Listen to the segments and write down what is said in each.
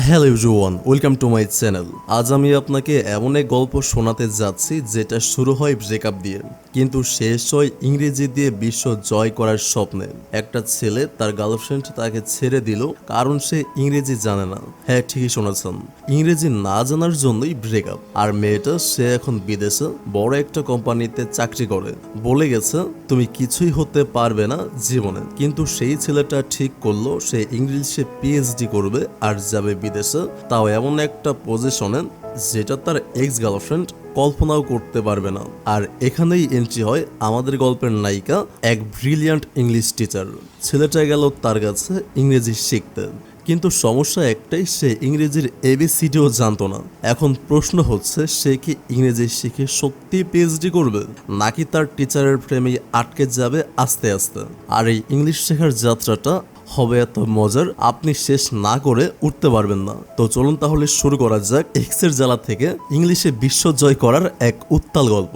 Hello everyone, welcome to my channel. আজ আমি আপনাকে এমন এক গল্প শোনাতে যাচ্ছি যেটা শুরু হয় ব্রেকআপ দিয়ে কিন্তু শেষ হয় ইংরেজি দিয়ে বিশ্ব জয় করার স্বপ্নে। একটা ছেলে তার গার্লফ্রেন্ড তাকে ছেড়ে দিল কারণ সে ইংরেজি জানে না। হ্যাঁ, ঠিকই শোনাচ্ছেন, ইংরেজি না জানার জন্যই ব্রেকআপ। আর মেয়েটা সে এখন বিদেশে বড় একটা কোম্পানিতে চাকরি করে। বলে গেছে তুমি কিছুই হতে পারবে না জীবনে, কিন্তু সেই ছেলেটা ঠিক করলো সে ইংলিশে পিএইচডি করবে আর যাবে বিদেশে, তাও এমন একটা পজিশনে যেটা তার এক্স গার্লফ্রেন্ড কল্পনাও করতে পারবে না। আর এখানেই এন্ট্রি হয় আমাদের গল্পের নায়িকা, এক ব্রিলিয়ান্ট ইংলিশ টিচার। ছেলেটা গেল তার কাছে ইংরেজি শিখতে, কিন্তু সমস্যা একটাই, সে ইংরেজির এবিসিডিও জানতো না। এখন প্রশ্ন হচ্ছে, সে কি ইংরেজি শিখে সত্যি পিএইচডি করবে, নাকি তার টিচারের প্রেমে আটকে যাবে আস্তে আস্তে। আর এই ইংলিশ শেখার যাত্রাটা হবে এত মজার, আপনি শেষ না করে উঠতে পারবেন না। তো চলুন তাহলে শুরু করা যাক এক্সের জ্বালা থেকে ইংলিশে বিশ্ব জয় করার এক উত্তাল গল্প।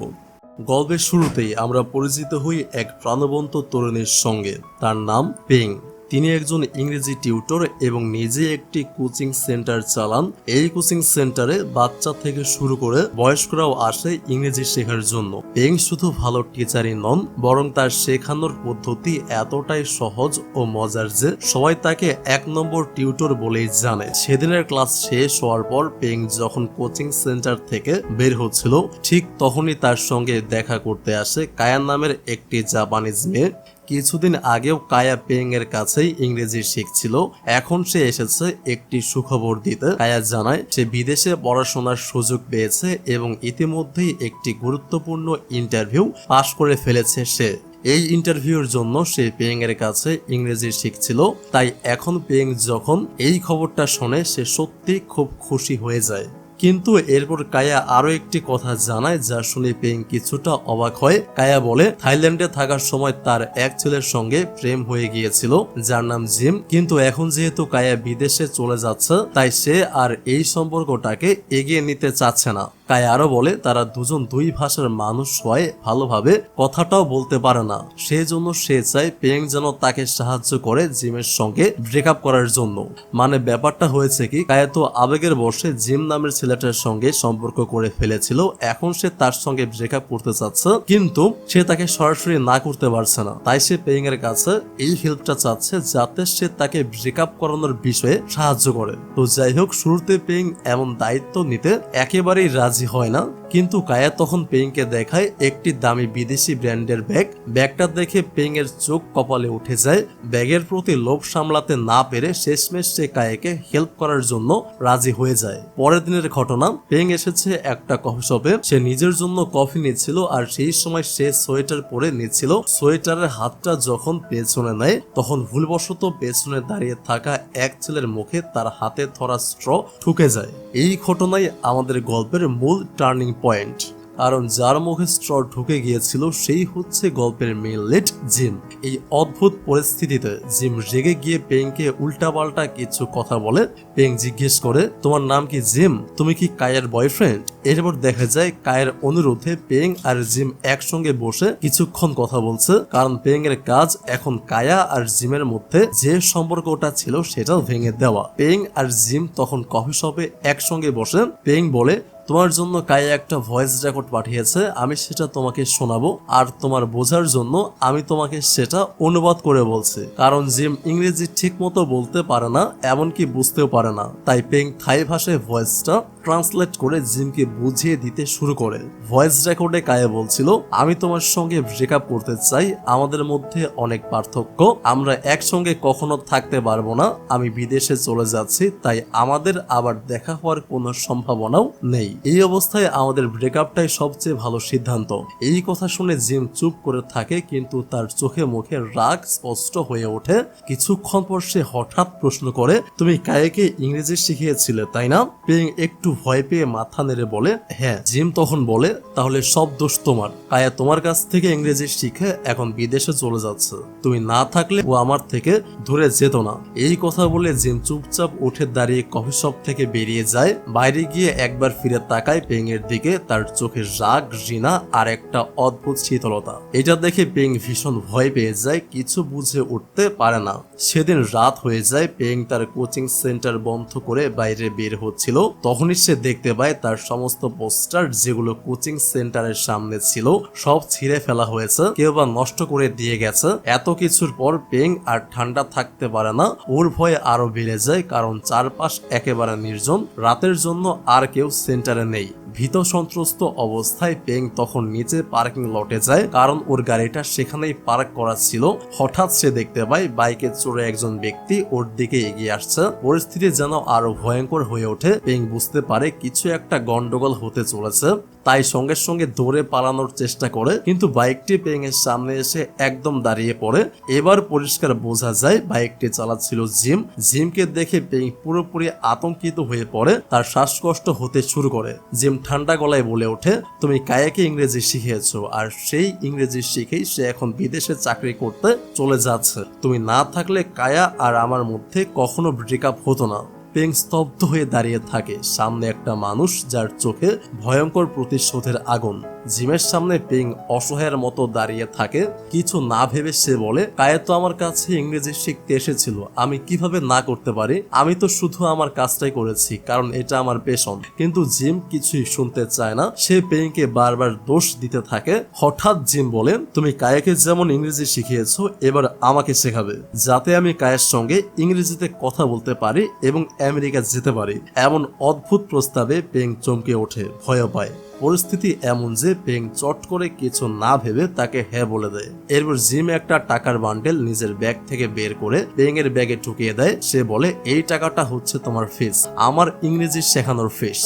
গল্পের শুরুতেই আমরা পরিচিত হই এক প্রাণবন্ত তরুণীর সঙ্গে। তার নাম পেং। তিনি একজন ইংরেজি টিউটর এবং নিজে একটি কোচিং সেন্টার চালান। এই কোচিং সেন্টারে বাচ্চা থেকে শুরু করে বয়স্করাও আসে ইংরেজি শেখার জন্য। পেং শুধু ভালো টিচারই নন, বরং তার শেখানোর পদ্ধতি এতটাই সহজ ও মজার যে সবাই তাকে 1 নম্বর টিউটর বলেই জানে। সেদিনের ক্লাস শেষ হওয়ার পর পেং যখন কোচিং সেন্টার থেকে বের হচ্ছিল, ঠিক তখনই তার সঙ্গে দেখা করতে আসে কায়া নামের একটি জাপানিজ মেয়ে। কিছুদিন আগেও কায়া পেং এর কাছেই ইংরেজি শিখছিল। এখন সে এসেছে একটি সুখবর দিতে। কায়া জানায় সে বিদেশে পড়াশোনার সুযোগ পেয়েছে এবং ইতিমধ্যেই একটি গুরুত্বপূর্ণ ইন্টারভিউ পাশ করে ফেলেছে সে। এই ইন্টারভিউর জন্য সে পেং এর কাছে ইংরেজি শিখছিল। তাই এখন পেং যখন এই খবরটা শোনে, সে সত্যি খুব খুশি হয়ে যায়। কিন্তু এরপর কায়া আরো একটি কথা জানায় যা শুনে পেং কিছুটা অবাক হয়। কায়া বলে থাইল্যান্ডে থাকার সময় তার এক ছেলের সঙ্গে প্রেম হয়ে গিয়েছিল যার নাম জিম, কিন্তু এখন যেহেতু কায়া বিদেশে চলে যাচ্ছে তাই সে আর এই সম্পর্কটাকে এগিয়ে নিতে চাচ্ছে না। কায়া আরো বলে তারা দুজন দুই ভাষার মানুষ হয়, ভালোভাবে কথাটাও বলতে পারে না, সেই জন্য সে চায় পেং যেন তাকে সাহায্য করে জিমের সঙ্গে ব্রেকআপ করার জন্য। মানে ব্যাপারটা হয়েছে কি, কায়া তো আবেগের বশে জিম নামের ছেলেটার সঙ্গে সম্পর্ক করে ফেলেছিল। এখন সে তার সঙ্গে ব্রেকআপ করতে চাচ্ছে, কিন্তু সে তাকে সরাসরি না করতে পারছে না। তাই সে পেং এর কাছে এই হেল্পটা চাচ্ছে যাতে সে তাকে ব্রেকআপ করানোর বিষয়ে সাহায্য করে। তো যাই হোক, শুরুতে পেং এমন দায়িত্ব নিতে একেবারেই রাজি হয় না, কিন্তু কায়া তখন পেংকে দেখায় একটি দামি বিদেশি ব্র্যান্ডের ব্যাগ। ব্যাগটা দেখে পেং এর চোখ কপালে উঠে যায়। ব্যাগের প্রতি লোভ সামলাতে না পেরে শেষমেশ সে কায়াকে হেল্প করার জন্য রাজি হয়ে যায়। পরের দিনের ঘটনা, পেং এসেছে একটা কফি শপে। সে নিজের জন্য কফি নিচ্ছিল আর সেই সময় সে সোয়েটার পরে নিচ্ছিল। সোয়েটারের হাতটা যখন পেছনে নেয়, তখন ভুলবশত পেছনে দাঁড়িয়ে থাকা এক ছেলের মুখে তার হাতে ধরা স্ট্র ঢুকে যায়। এই ঘটনাই আমাদের গল্পের মূল টার্নিং পয়েন্ট, কারণ যার মুখে স্ট্র ঢুকে গিয়েছিল সেই হচ্ছে গল্পের মেইন লিড জিম। এই অদ্ভুত পরিস্থিতিতে জিম রেগে গিয়ে পেংকে উল্টাপাল্টা কিছু কথা বলে। পেং জিজ্ঞেস করে, তোমার নাম কি জিম? তুমি কি কায়ার বয়ফ্রেন্ড? এরপর দেখা যায় কায়ের অনুরোধে পেং আর জিম একসঙ্গে বসে কিছুক্ষণ কথা বলছে, কারণ পেং এর কাজ এখন কায়া আর জিমের মধ্যে যে সম্পর্কটা ছিল সেটা ভেঙে দেওয়া। পেং আর জিম তখন কফি শপে একসঙ্গে বসে। পেং বলে, তোমার জন্য কায়া একটা ভয়েস রেকর্ড পাঠিয়েছে, আমি সেটা তোমাকে শোনাবো আর তোমার বোঝার জন্য আমি তোমাকে সেটা অনুবাদ করে বলছি। কারণ জিম ইংরেজি ঠিক মতো বলতে পারে না, এমনকি বুঝতেও পারে না। তাই পেং থাই ভাষায় ভয়েসটা ট্রান্সলেট করে জিমকে বুঝিয়ে দিতে শুরু করে। ভয়েস রেকর্ডে কায়া বলছিল, আমি তোমার সঙ্গে ব্রেকআপ করতে চাই, আমাদের মধ্যে অনেক পার্থক্য, আমরা একসঙ্গে কখনো থাকতে পারবো না, আমি বিদেশে চলে যাচ্ছি, তাই আমাদের আবার দেখা হওয়ার কোনো সম্ভাবনাও নেই। এই অবস্থায় আমাদের ব্রেকআপটাই সবচেয়ে ভালো সিদ্ধান্ত। এই কথা শুনে জিম চুপ করে থাকে, কিন্তু তার চোখে মুখে রাগ স্পষ্ট হয়ে ওঠে। কিছুক্ষণ পর সে হঠাৎ প্রশ্ন করে, তুমি কায়াকে ইংরেজি শিখিয়েছিলে তাই না? পেং একটু ভয় পেয়ে মাথা নেড়ে বলে হ্যাঁ। জিম তখন বলে তাহলে সব দোষ তোমার। কায়া তোমার কাছ থেকে ইংরেজি শিখে এখন বিদেশে চলে যাচ্ছে, তুমি না থাকলে ও আমার থেকে দূরে যেত না। এই কথা বলে জিম চুপচাপ উঠে দাঁড়িয়ে কফি শপ থেকে বেরিয়ে যায়। বাইরে গিয়ে একবার ফিরে তাকায় পেং এর দিকে, তার চোখে রাগ, ঘৃণা আর একটা অদ্ভুত শীতলতা। এটা দেখে পেং ভীষণ ভয় পেয়ে যায়, কিছু বুঝে উঠতে পারে না। সেদিন রাত হয়ে যায়, পেং তার কোচিং সেন্টার বন্ধ করে বাইরে বের হচ্ছিল। তখনই সে দেখতে পায় তার সমস্ত পোস্টার যেগুলো কোচিং সেন্টারের সামনে ছিল সব ছিঁড়ে ফেলা হয়েছে, কেউ বা নষ্ট করে দিয়ে গেছে। এত কিছুর পর পেং আর ঠান্ডা থাকতে পারে না, ওর ভয় আরো বেড়ে যায়, কারণ চারপাশ একেবারে নির্জন। রাতের জন্য আর কেউ সেন্টারে নেই। ভীত সন্ত্রস্ত অবস্থায় পেং তখন নিচে পার্কিং লটে যায়, কারণ ওর গাড়িটা সেখানেই পার্ক করা ছিল। হঠাৎ সে দেখতে পায় বাইকে চড়ে একজন ব্যক্তি ওর দিকে এগিয়ে আসছে। পরিস্থিতি যেন আরো ভয়ঙ্কর হয়ে ওঠে। পেং বুঝতে পারে কিছু একটা গন্ডগোল হতে চলেছে, তাই সঙ্গে সঙ্গে দৌড়ে পালানোর চেষ্টা করে, কিন্তু বাইকটি পেং এর সামনে এসে একদম দাঁড়িয়ে পড়ে। এবার পরিষ্কার বোঝা যায় বাইকটি চালাচ্ছিল জিম। জিমকে দেখে পেং পুরোপুরি আতঙ্কিত হয়ে পড়ে, তার শ্বাসকষ্ট হতে শুরু করে। জিম ঠান্ডা গলায় বলে ওঠে তুমি কায়াকে ইংরেজি শিখিয়েছো, আর সেই ইংরেজি শিখেই সে এখন বিদেশে চাকরি করতে চলে যাচ্ছে। তুমি না থাকলে কায়া আর আমার মধ্যে কখনো ব্রেকআপ হতো না। পেং স্তব্ধ হয়ে দাঁড়িয়ে থাকে। সামনে একটা মানুষ যার চোখে ভয়ঙ্কর প্রতিশোধের আগুন। জিমের সামনে পেং অসহায়ের মতো দাঁড়িয়ে থাকে। কিছু না ভেবে সে বলে কায়া তো আমার কাছে ইংরেজি শিখতে এসেছিল, আমি কিভাবে না করতে পারি? আমি তো শুধু আমার কাজটাই করেছি, কারণ এটা আমার পেশন। কিন্তু জিম কিছুই শুনতে চায় না, সে পেংকে বারবার দোষ দিতে থাকে। হঠাৎ জিম বলে তুমি কায়াকে যেমন ইংরেজি শিখিয়েছো এবার আমাকে শেখাবে, যাতে আমি কায়ের সঙ্গে ইংরেজিতে কথা বলতে পারি এবং আমেরিকা যেতে পারি। এমন অদ্ভুত প্রস্তাবে পেং চমকে ওঠে, ভয় পায়। পরিস্থিতি এমন যে পেং চট করে কিছু না ভেবে তাকে হ্যাঁ বলে দেয়। এরপর জিম একটা টাকার বান্ডেল নিজের ব্যাগ থেকে বের করে পেং এর ব্যাগে ঢুকিয়ে দেয়। সে বলে এই টাকাটা হচ্ছে তোমার ফিস, আমার ইংরেজি শেখানোর ফিস।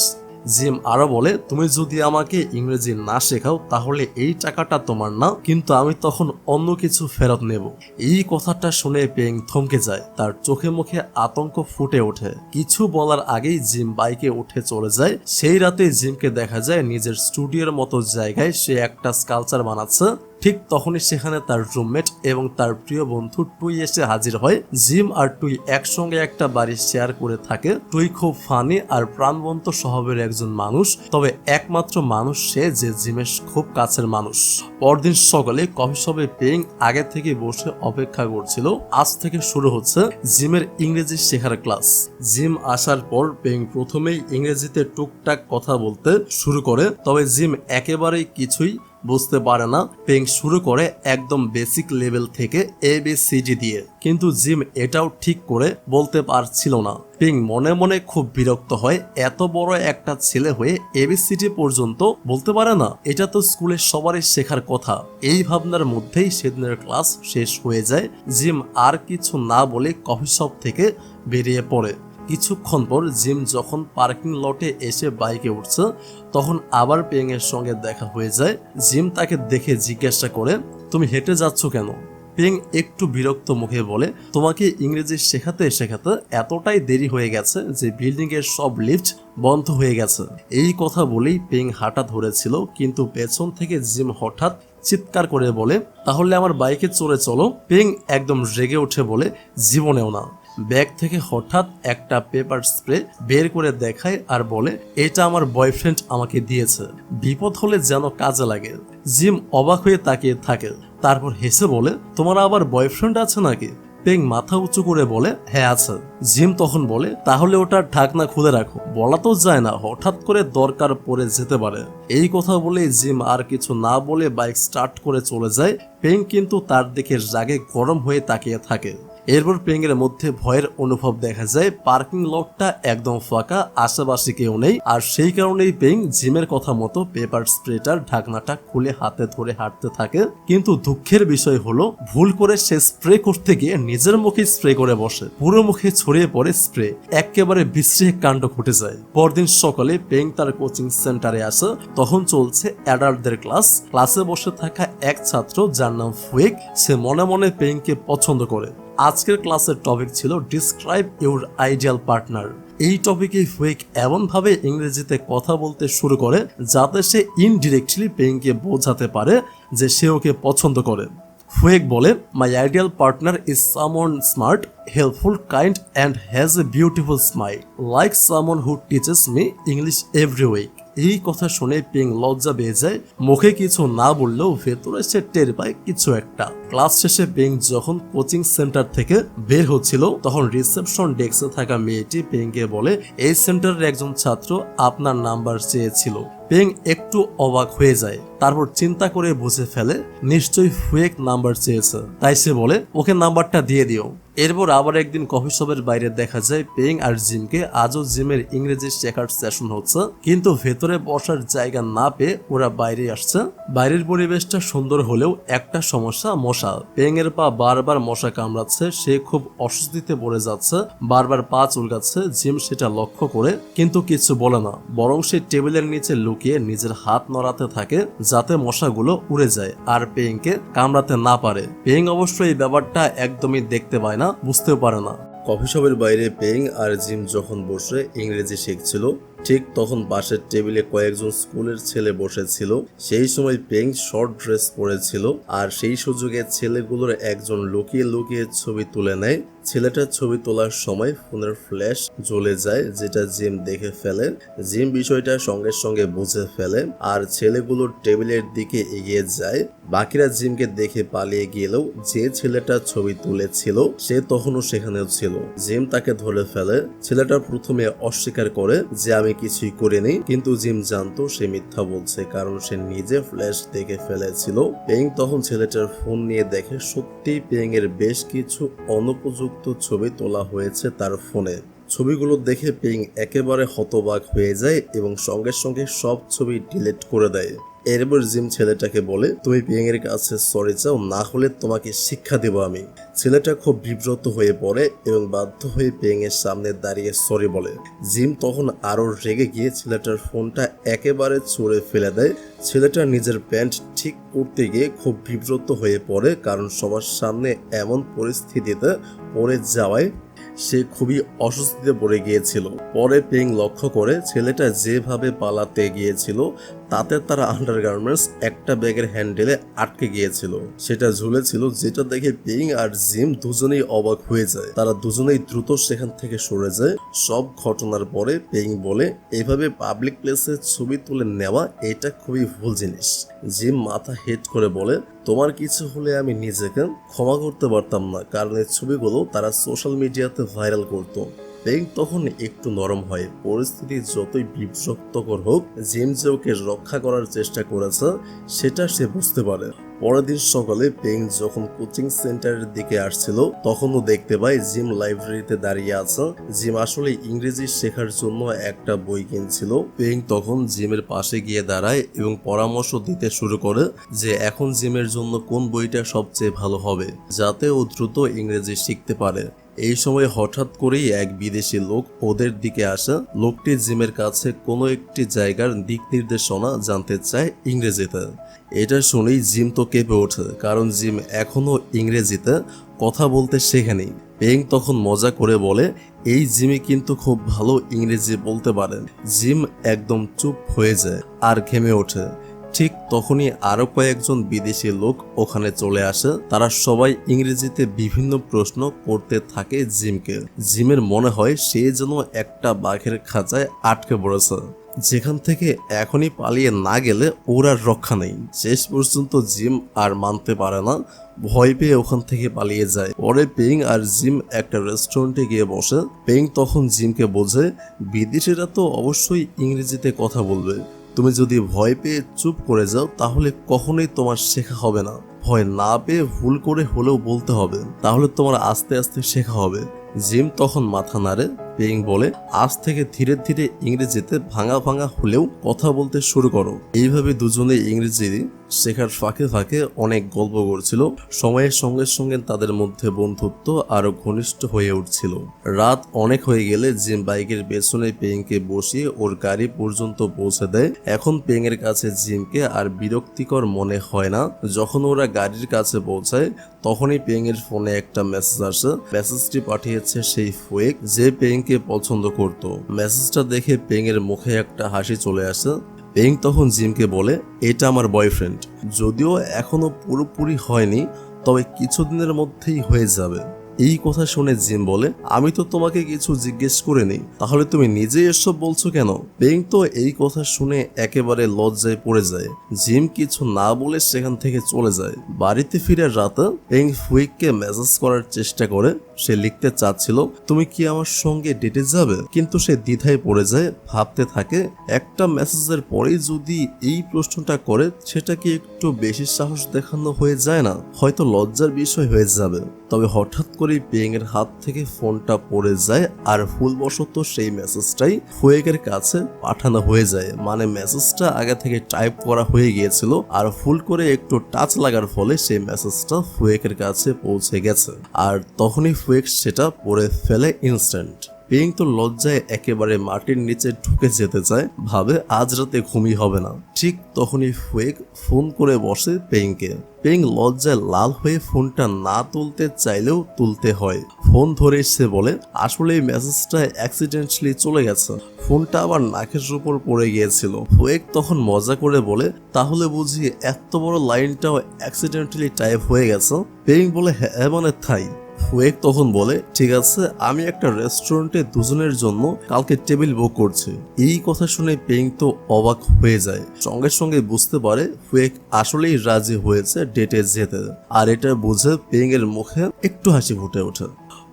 জিম আরো বলে তুমি যদি আমাকে ইংরেজি না শেখাও তাহলে এই টাকাটা তোমার না, কিন্তু আমি তখন অন্য কিছু ফেরত নেব। এই কথাটা শুনে পেং থমকে যায়, তার চোখে মুখে আতঙ্ক ফুটে ওঠে। কিছু বলার আগেই জিম বাইকে উঠে চলে যায়। সেই রাতে জিমকে দেখা যায় নিজের স্টুডিওর মতো জায়গায় সে একটা স্কালচার বানাচ্ছে। ঠিক তখনই সেখানে তার রুমমেট এবং তার প্রিয় বন্ধু টুই এসে হাজির হয়। জিম আর টুই একসঙ্গে একটা বাড়ি শেয়ার করে থাকে। টুই খুব ফানি আর প্রাণবন্ত স্বভাবের একজন মানুষ, তবে একমাত্র মানুষ সে যে জিমের খুব কাছের মানুষ। পরদিন সকালে কফি শপে পেং আগে থেকে বসে অপেক্ষা করছিল। আজ থেকে শুরু হচ্ছে জিমের ইংরেজি শেখার ক্লাস। জিম আসার পর পেং প্রথমেই ইংরেজিতে টুকটাক কথা বলতে শুরু করে, তবে জিম একেবারেই কিছুই বুঝতে পারে না। পেং শুরু করে একদম বেসিক লেভেল থেকে ABCD দিয়ে, কিন্তু জিম এটাও ঠিক করে বলতে পারছিল না। পেং মনে মনে খুব বিরক্ত হয়, এত বড় একটা ছেলে হয়ে ABCD পর্যন্ত বলতে পারে না, এটা তো স্কুলে সবারই শেখার কথা। এই ভাবনার মধ্যেই সেদিনের ক্লাস শেষ হয়ে যায়। জিম আর কিছু না বলে কফি শপ থেকে বেরিয়ে পড়ে। কিছুক্ষণ পর জিম যখন পার্কিং লটে এসে বাইকে উঠছে, তখন আবার পেং এর সঙ্গে দেখা হয়ে যায়। জিম তাকে দেখে জিজ্ঞাসা করে তুমি হেঁটে যাচ্ছ কেন? পেং একটু বিরক্ত মুখে বলে তোমাকে ইংরেজি শেখাতে শেখাতে এতটাই দেরি হয়ে গেছে যে বিল্ডিং এর সব লিফট বন্ধ হয়ে গেছে। এই কথা বলেই পেং হাঁটা ধরেছিল, কিন্তু পেছন থেকে জিম হঠাৎ চিৎকার করে বলে তাহলে আমার বাইকে চড়ে চলো। পেং একদম রেগে উঠে বলে জীবনেও না। ব্যাগ থেকে হঠাৎ একটা পেপার স্প্রে বের করে দেখায় আর বলে এটা আমার বয়ফ্রেন্ড আমাকে দিয়েছে, বিপদ হলে যেন কাজে লাগে। জিম অবাক হয়ে তাকিয়ে থাকে, তারপর হেসে বলে তোমার আবার বয়ফ্রেন্ড আছে নাকি? পেং মাথা উঁচু করে বলে হ্যাঁ আছে। জিম তখন বলে তাহলে ওটার ঢাকনা খুলে রাখো, বলা তো যায় না, হঠাৎ করে দরকার পড়ে যেতে পারে। এই কথা বলে জিম আর কিছু না বলে বাইক স্টার্ট করে চলে যায়। পেং কিন্তু তার দিকে রাগে গরম হয়ে তাকিয়ে থাকে। এরপর পেং এর মধ্যে ভয়ের অনুভব দেখা যায়। পার্কিং লটটা একদম ফাঁকা, আশেপাশে কেউ নেই, আর সেই কারণেই পেং জিমের কথা মতো পেপার স্প্রেটার ঢাকনাটা খুলে হাতে ধরে হাঁটতে থাকে। কিন্তু দুঃখের বিষয় হলো ভুল করে সে স্প্রে করতে গিয়ে নিজের মুখে স্প্রে করে বসে, পুরো মুখে ছড়িয়ে পড়ে স্প্রে। একেবারে বিশ্রী কাণ্ড ঘটে যায়। পরদিন সকালে পেং তার কোচিং সেন্টারে আসে, তখন চলছে অ্যাডাল্টদের ক্লাস। ক্লাসে বসে থাকা এক ছাত্র যার নাম ফুয়েক, সে মনে মনে পেংকে পছন্দ করে। আজকের ক্লাসের টপিক ছিল ডিসক্রাইব ইউর আইডিয়াল পার্টনার। এই টপিকে ফুয়েক এমনভাবে ইংরেজিতে কথা বলতে শুরু করে যাতে সে ইনডিরেক্টলি পেইংকে বোঝাতে পারে যে সে ওকে পছন্দ করে। ফুয়েক বলে, my ideal partner is someone smart, helpful, kind and has a beautiful smile, like someone who teaches me English every week. এই কথা শুনে পেং লজ্জা পেয়ে যায়, মুখে কিছু না বললেও ভেতরে সে টের পায় কিছু একটা। ক্লাস শেষে পেং যখন কোচিং সেন্টার থেকে বের হচ্ছিল তখন রিসেপশন ডেস্কে থাকা মেয়েটি পেংকে বলে, এই সেন্টারের একজন ছাত্র আপনার নাম্বার চেয়েছিল। পেং একটু অবাক হয়ে যায়, তারপর চিন্তা করে বুঝে ফেলে নিশ্চয়ই ফুয়েক নাম্বার চেয়েছে, তাই সে বলে ওকে নাম্বারটা দিয়ে দিও। এরপর আবার একদিন কফি শপের বাইরে দেখা যায় পেং আর জিমকে। আজও জিমের ইংরেজি শেখার সেশন হচ্ছে, কিন্তু ভেতরে বসার জায়গা না পেয়ে ওরা বাইরে আসছে। বাইরের পরিবেশটা সুন্দর হলেও একটা সমস্যা, মশা। পেং এর পা বারবার মশা কামড়াচ্ছে, সে খুব অস্বস্তিতে পড়ে যাচ্ছে, বারবার পা চুলকাচ্ছে। জিম সেটা লক্ষ্য করে কিন্তু কিছু বলে না, বরং সে টেবিলের নিচে লুকিয়ে নিজের হাত নড়াতে থাকে যাতে মশাগুলো উড়ে যায় আর পেংকে কামড়াতে না পারে। পেং অবশ্য এই ব্যাপারটা একদমই দেখতে পায় না, বুঝতেও পারে না। কফি শপের বাইরে পেং আর জিম যখন বসে ইংরেজি শিখছিল, ঠিক তখন পাশের টেবিলে কয়েকজন স্কুলের ছেলে বসেছিল। সেই সময় পেং শর্ট ড্রেস পরেছিল, আর সেই সুযোগে ছেলেগুলোর একজন লুকিয়ে লুকিয়ে ছবি তুলে নেয়। ছেলেটার ছবি তোলার সময় ফোনের ফ্ল্যাশ জ্বলে যায়, যেটা জিম দেখে ফেলে। জিম বিষয়টা সঙ্গে সঙ্গে বুঝে ফেলে আর ছেলেগুলোর টেবিলের দিকে এগিয়ে যায়। বাকিরা জিমকে দেখে পালিয়ে গেলেও যে ছেলেটা ছবি তুলেছিল সে তখনও সেখানেও ছিল। জিম তাকে ধরে ফেলে। ছেলেটা প্রথমে অস্বীকার করে যে আমি কিছুই করিনি, কিন্তু জিম জানতো সে মিথ্যা বলছে, কারণ সে নিজে ফ্ল্যাশ দেখে ফেলেছিল। পেং তখন ছেলেটার ফোন নিয়ে দেখে সত্যি পেং এর বেশ কিছু অনুপযুক্ত ছবি তোলা হয়েছে তার ফোনে। ছবিগুলো দেখে পেং একেবারে হতবাক হয়ে যায় এবং সঙ্গে সঙ্গে সব ছবি ডিলিট করে দেয়। এরপর জিম ছেলেটাকে বলে, তুমি পেং এর কাছে সরি চাও, না হলে তোমাকে শিক্ষা দেব আমি। ছেলেটা খুব বিব্রত হয়ে পড়ে এবং বাধ্য হয়ে পেং এর সামনে দাঁড়িয়ে সরি বলে। জিম তখন আরো রেগে গিয়ে ছেলেটার ফোনটা একেবারে ছুঁড়ে ফেলে দেয়। ছেলেটা নিজের প্যান্ট ঠিক করতে গিয়ে খুব বিব্রত হয়ে পড়ে, কারণ সবার সামনে এমন পরিস্থিতিতে পড়ে যাওয়ায় সে খুবই অস্বস্তিতে পড়ে গিয়েছিল। পরে পেং লক্ষ্য করে ছেলেটা যেভাবে পালাতে গিয়েছিল তাতে তার আন্ডারগার্মেন্টস একটা ব্যাগের হ্যান্ডেলে আটকে গিয়েছিল, সেটা ঝুলেছিল, যেটা দেখে পেং আর জিম দুজনেই অবাক হয়ে যায়। তারা দুজনেই দ্রুত সেখান থেকে সরে যায়। সব ঘটনার পরে পেং বলে, এভাবে পাবলিক প্লেসে ছবি তুলে নেওয়া এটা খুবই ভুল জিনিস। জিম মাথা হেট করে বলে, তোমার কিছু হলে আমি নিজেকে ক্ষমা করতে পারতাম না, কারণ এই ছবিগুলো তারা সোশ্যাল মিডিয়াতে ভাইরাল করতো। পেং তখন একটু নরম হয়। পরিস্থিতি যতই বিব্রতকর হোক, জিম যে ওকে রক্ষা করার চেষ্টা করেছে সেটা সে বুঝতে পারে। পরের দিন সকালে পেং যখন কোচিং সেন্টারের দিকে আসছিল তখনও দেখতে পায় জিম লাইব্রেরিতে দাঁড়িয়ে আছে। জিম আসলে ইংরেজি শেখার জন্য একটা বই কিনছিল। পেং তখন জিমের পাশে গিয়ে দাঁড়ায় এবং পরামর্শ দিতে শুরু করে যে এখন জিমের জন্য কোন বইটা সবচেয়ে ভালো হবে যাতে ও দ্রুত ইংরেজি শিখতে পারে। এই সময় হঠাৎ করেই এক বিদেশি লোক ওদের দিকে আসে। লোকটি জিমের কাছে কোনো একটি জায়গার দিক নির্দেশনা জানতে চায় ইংরেজিতে। এটা শুনেই জিম তো কেঁপে ওঠে, কারণ জিম এখনো ইংরেজিতে কথা বলতে শেখেনি। পেং তখন মজা করে বলে, এই জিমি কিন্তু খুব ভালো ইংরেজি বলতে পারে। জিম একদম চুপ হয়ে যায় আর ঘেমে ওঠে। ঠিক তখনই আরো কয়েকজন বিদেশি লোক ওখানে চলে আসে। তারা সবাই ইংরেজিতে বিভিন্ন প্রশ্ন করতে থাকে জিমকে। জিমের মনে হয় সে যেন একটা বাঘের খাঁচায় আটকে পড়েছে, যেখান থেকে এখনই পালিয়ে না গেলে ওর আর রক্ষা নেই। শেষ পর্যন্ত জিম আর মানতে পারে না, ভয় পেয়ে ওখান থেকে পালিয়ে যায়। পরে পেং আর জিম একটা রেস্টুরেন্টে গিয়ে বসে। পেং তখন জিমকে বোঝে, বিদেশিরা তো অবশ্যই ইংরেজিতে কথা বলবে, তুমি যদি ভয় পেয়ে চুপ করে যাও তাহলে কখনোই তোমার শেখা হবে না। ভয় না পেয়ে ভুল করে হলেও বলতে হবে, তাহলে তোমার আস্তে আস্তে শেখা হবে। জিম তখন মাথা নাড়ে। পেং বলে, আজ থেকে ধীরে ধীরে ইংরেজিতে ভাঙা ভাঙা হলেও কথা বলতে শুরু করো। এইভাবে দুজনে ইংরেজি শেখার ফাঁকে ফাঁকে অনেক গল্প করছিল। সময়ের সঙ্গে সঙ্গে তাদের মধ্যে বন্ধুত্ব আরো ঘনিষ্ঠ হয়ে উঠছিল। রাত অনেক হয়ে গেলে জিম বাইকের পেছনে পেংকে বসিয়ে ওর গাড়ি পর্যন্ত পৌঁছে দেয়। এখন পেং এর কাছে জিমকে আর বিরক্তিকর মনে হয় না। যখন ওরা গাড়ির কাছে পৌঁছায় তখনই পেং এর ফোনে একটা মেসেজ আসে। মেসেজটি পাঠিয়েছে সেই ফুয়েক, যে পেং পেংকে পছন্দ করত। মেসেজটা দেখে পেংয়ের মুখে একটা হাসি চলে আসে। পেং তখন জিমকে বলে, এটা আমার বয়ফ্রেন্ড, যদিও এখনো পুরোপুরি হয়নি, তবে কিছুদিনের মধ্যেই হয়ে যাবে। এই কথা শুনে জিম বলে, আমি তো তোমাকে কিছু জিজ্ঞেস করিনি, তাহলে তুমি নিজেই এসব বলছো কেন? পেং তো এই কথা শুনে একেবারে লজ্জায় পড়ে যায়। জিম কিছু না বলে সেখান থেকে চলে যায়। বাড়িতে ফিরে রাতে পেং ফুইককে মেসেজ করার চেষ্টা করে। সে লিখতে চাচ্ছিল, তুমি কি আমার সঙ্গে ডেটে যাবে, কিন্তু সে দ্বিধায় পড়ে যায়। ভাবতে থাকে, একটা মেসেজের পরেই যদি এই প্রশ্নটা করে, সেটা কি একটু বেশি সাহস দেখানো হয়ে যায় না? হয়তো লজ্জার বিষয় হয়ে যাবে। তবে হঠাৎ করে পেং এর হাত থেকে ফোনটা পড়ে যায়, আর ভুলবশত সেই মেসেজটাই ফুয়েকের কাছে পাঠানো হয়ে যায়। মানে মেসেজটা আগে থেকে টাইপ করা হয়ে গিয়েছিল, আর ভুল করে একটু টাচ লাগার ফলে সেই মেসেজটা ফুয়েকের কাছে পৌঁছে গেছে। আর তখনই ফুয়েক সেটা পড়ে ফেলে ইনস্ট্যান্ট। পেং তো লজ্জায় একেবারে মাটির নিচে ঢুকে যেতে চায়, ভাবে আজ রাতে ঘুমই হবে না। ঠিক তখনই ফুয়েক ফোন করে বসে পেংকে। পেং লজ্জায় লাল হয়ে ফোনটা না তুলতে চাইলেও তুলতে হয়। ফোন ধরে সে বলে, আসলে এই মেসেজটা অ্যাক্সিডেন্টালি চলে গেছে, ফোনটা আবার নাকের উপর পড়ে গিয়েছিল। ফুয়েক তখন মজা করে বলে, তাহলে বুঝি এত বড় লাইনটাও অ্যাক্সিডেন্টালি টাইপ হয়ে গেছে? পেং বলে, হ্যাঁ মানে তাই। ফুয়েক তখন বলে, ঠিক আছে, আমি একটা রেস্টুরেন্টে দুজনের জন্য কালকে টেবিল বুক করছি। এই কথা শুনে পেং তো অবাক হয়ে যায়। সঙ্গে সঙ্গে বুঝতে পারে ফুয়েক আসলেই রাজি হয়েছে ডেটে যেতে। আর এটা বুঝে পেং এর মুখে একটু হাসি ফুটে ওঠে।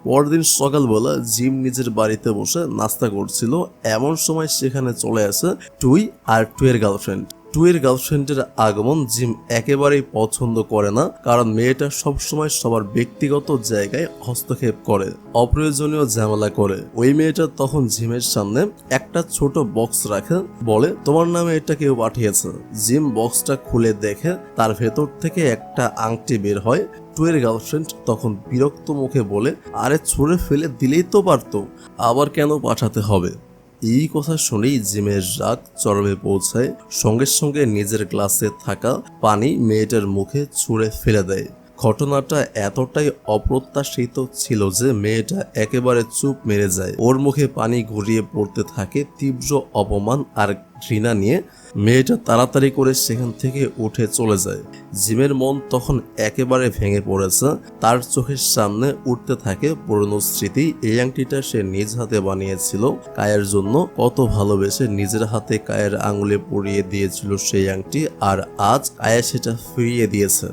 পরদিন সকালবেলা জিম নিজের বাড়িতে বসে নাস্তা করছিল। এমন সময় সেখানে চলে আসে টুই আর টুয়ের গার্লফ্রেন্ড। টুয়ের গার্লফ্রেন্ডের আগমন জিম একেবারেই পছন্দ করে না, কারণ মেয়েটা সবসময় সবার ব্যক্তিগত জায়গায় হস্তক্ষেপ করে, অপ্রয়োজনীয় ঝামেলা করে। ওই মেয়েটা তখন জিমের সামনে একটা ছোট বক্স রাখে, বলে, তোমার নামে এটা কেউ পাঠিয়েছে। জিম বক্সটা খুলে দেখে তার ভেতর থেকে একটা আংটি বের হয়। টুয়ের গার্লফ্রেন্ড তখন বিরক্ত মুখে বলে, আরে ছুঁড়ে ফেলে দিলেই তো পারতো, আবার কেন পাঠাতে হবে? এই কথা শুনেই জিমের রাগ চরমে পৌঁছায়। সঙ্গে সঙ্গে নিজের গ্লাসে থাকা পানি মেয়েটার মুখে ছুঁড়ে ফেলে দেয়। ঘটনাটা এতটাই অপ্রত্যাশিত ছিল যে মেয়েটা একেবারে চুপ মেরে যায়। ওর মুখে পানি গড়িয়ে পড়তে থাকে তীব্র অপমান আর ঘৃণা নিয়ে। মেয়েটা তাড়াতাড়ি করে সেখান থেকে উঠে চলে যায়। জিমের মন তখন একেবারে ভেঙে পড়েছে। তার চোখের সামনে উঠতে থাকে পুরনো স্মৃতি। এই আংটিটা সে নিজ হাতে বানিয়েছিল কায়ের জন্য। কত ভালোবেসে নিজের হাতে কায়ের আঙুলে পরিয়ে দিয়েছিল সেই আংটি, আর আজ কায়া সেটা ফিরিয়ে দিয়েছে।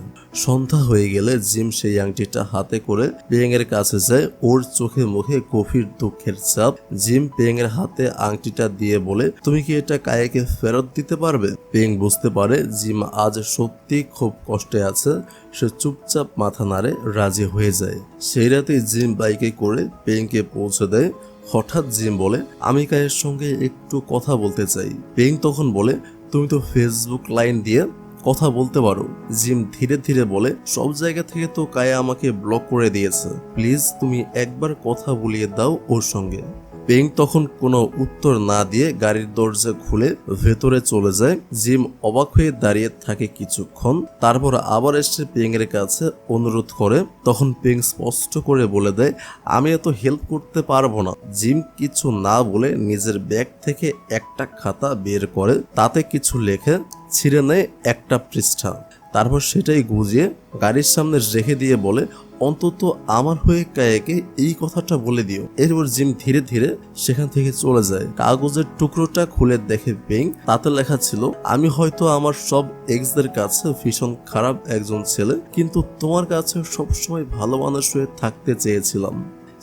সন্ধ্যা হয়ে গেলে জিম সেই আংটিটা হাতে করে পেং এর কাছে যায়। ওর চোখে মুখে গভীর দুঃখের ছাপ। জিম পেং এর হাতে আংটিটা দিয়ে বলে, তুমি কি এটা কায়াকে ফেরত দিতে পারবে? পেং বুঝতে পারে জিম আজ সত্যি খুব কষ্টে আছে। সে চুপচাপ মাথা নাড়ে, রাজি হয়ে যায়। সেই রাতে জিম বাইকে করে পেংকে পৌঁছে দেয়। হঠাৎ জিম বলে, আমি কায়ের সঙ্গে একটু কথা বলতে চাই। পেং তখন বলে, তুমি তো ফেসবুক লাইন দিয়ে কথা বলতে পারো। জিম ধীরে ধীরে বলে, সব জায়গা থেকে তো কায়া আমাকে ব্লক করে দিয়েছে, প্লিজ তুমি একবার কথা বলিয়ে দাও ওর সঙ্গে। পেং তখন কোনো উত্তর না দিয়ে গাড়ির দরজা খুলে ভেতরে চলে যায়। জিম অবাক হয়ে দাঁড়িয়ে থাকে কিছুক্ষণ, তারপর আবার এসে পেং এর কাছে অনুরোধ করে। তখন পেং স্পষ্ট করে বলে দেয়, আমি এত হেল্প করতে পারবো না। জিম কিছু না বলে নিজের ব্যাগ থেকে একটা খাতা বের করে, তাতে কিছু লেখে ছিঁড়ে নেয় একটা পৃষ্ঠা। তারপর সেটাই গুজিয়ে গাড়ির সামনে রেখে দিয়ে বলে, অন্তত আমার হয়ে কায়াকে এই কথাটা বলে দিও। এরপর জিম ধীরে ধীরে সেখান থেকে চলে যায়। কাগজের টুকরোটা খুলে দেখে পেং, তাতে লেখা ছিল, আমি হয়তো আমার সব এক্সদের কাছে ভীষণ খারাপ একজন ছেলে, কিন্তু তোমার কাছে সবসময় ভালো মানুষ হয়ে থাকতে চেয়েছিলাম।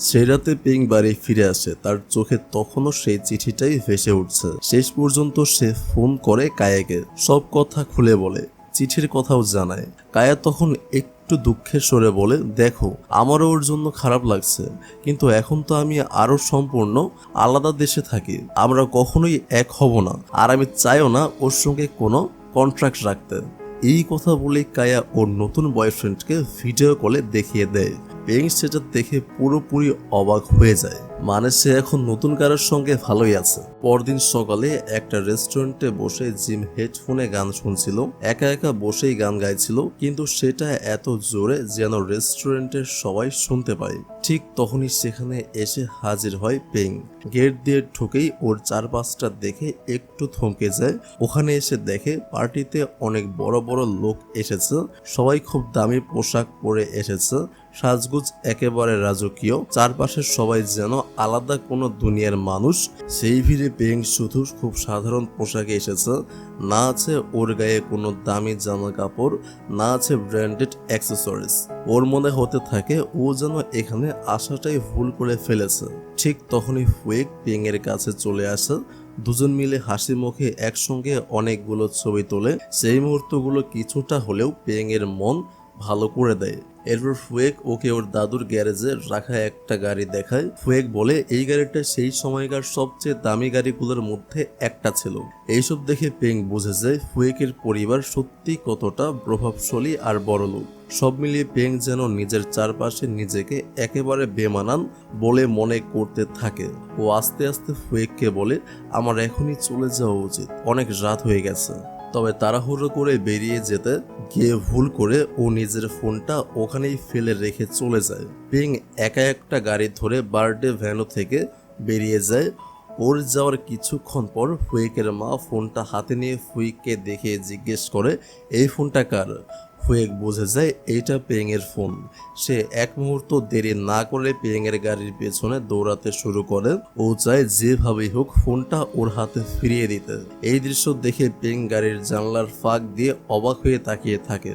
সেই রাতে পেং বাড়ি ফিরে আসে। তার চোখে তখনও সেই চিঠিটাই ভেসে উঠছে। শেষ পর্যন্ত সে ফোন করে কায়াকে, সব কথা খুলে বলে, চিঠির কথাও জানায়। কায়া তখন একটু দুঃখের স্বরে বলে, দেখো আমারও ওর জন্য খারাপ লাগছে, কিন্তু এখন তো আমি আরো সম্পূর্ণ আলাদা দেশে থাকি, আমরা কখনোই এক হব না, আর আমি চাইও না ওর সঙ্গে কোনো কন্ট্রাক্ট রাখতে। এই কথা বলে কায়া ওর নতুন বয়ফ্রেন্ডকে ভিডিও কলে দেখিয়ে দেয়। পেং সেটা দেখে পুরোপুরি অবাক হয়ে যায়। মানে সে এখন নতুন কারোর সঙ্গে ভালোই আছে। পরদিন সকালে একটা রেস্টুরেন্টে বসে জিম হেডফোনে গান শুনছিল, একা একা বসেই গান গাইছিল, কিন্তু সেটা এত জোরে যেন রেস্টুরেন্টের সবাই শুনতে পায়। ঠিক তখনই সেখানে এসে হাজির হয় পেং। গেট দিয়ে ঢুকেই ওর চারপাশটা দেখে একটু থমকে যায়। ওখানে এসে দেখে পার্টিতে অনেক বড় বড় লোক এসেছে, সবাই খুব দামি পোশাক পরে এসেছে, সাজগুজ একেবারে রাজকীয়, চারপাশের সবাই যেন আলাদা কোনো দুনিয়ার মানুষ। সেই ভিড়ে পেং শুধু খুব সাধারণ পোশাকে এসেছে, না আছে ওর গায়ে কোনো দামি জামা কাপড়, না আছে ব্র্যান্ডেড অ্যাক্সেসরিজ। ওর মনে হতে থাকে ও যেন এখানে আসাটাই ভুল করে ফেলেছে। ঠিক তখনই ফুয়েক পেং এর কাছে চলে আসে। দুজন মিলে হাসি মুখে একসঙ্গে অনেকগুলো ছবি তোলে। সেই মুহূর্তগুলো কিছুটা হলেও পেং এর মন ভালো করে দেয়। এরপর ফুয়েক ওকে ওর দাদুর গ্যারেজে রাখা একটা গাড়ি দেখায়। ফুয়েক বলে এই গাড়িটা সেই সময়কার সবচেয়ে দামি গাড়িগুলোর মধ্যে একটা ছিল। এইসব দেখে পেং বুঝে যায় ফুয়েকের পরিবার সত্যি কতটা প্রভাবশালী আর বড়লোক। সব মিলিয়ে পেং যেন নিজের চারপাশে নিজেকে একেবারে বেমানান বলে মনে করতে থাকে। ও আস্তে আস্তে ফুয়েককে বলে, আমার এখনই চলে যাওয়া উচিত, অনেক রাত হয়ে গেছে। তবে তাড়াহুড়ো করে বেরিয়ে যেতে গিয়ে ভুল করে ও নিজের ফোনটা ওখানেই ফেলে রেখে চলে যায়। পেং একা একটা গাড়ি ধরে বার্থডে ভ্যানু থেকে বেরিয়ে যায়। ওর যাওয়ার কিছুক্ষণ পর ফুয়েকের মা ফোনটা হাতে নিয়ে ফুয়েককে দেখে জিজ্ঞেস করে, এই ফোনটা কার? ফুয়েক বুঝে যায় এইটা পেং এর ফোন। সে এক মুহূর্ত দেরি না করে পেং এর গাড়ির পেছনে দৌড়াতে শুরু করে। ও চায় যেভাবেই হোক ফোনটা ওর হাতে ফিরিয়ে দিতে। এই দৃশ্য দেখে পেং গাড়ির জানলার ফাঁক দিয়ে অবাক হয়ে তাকিয়ে থাকে।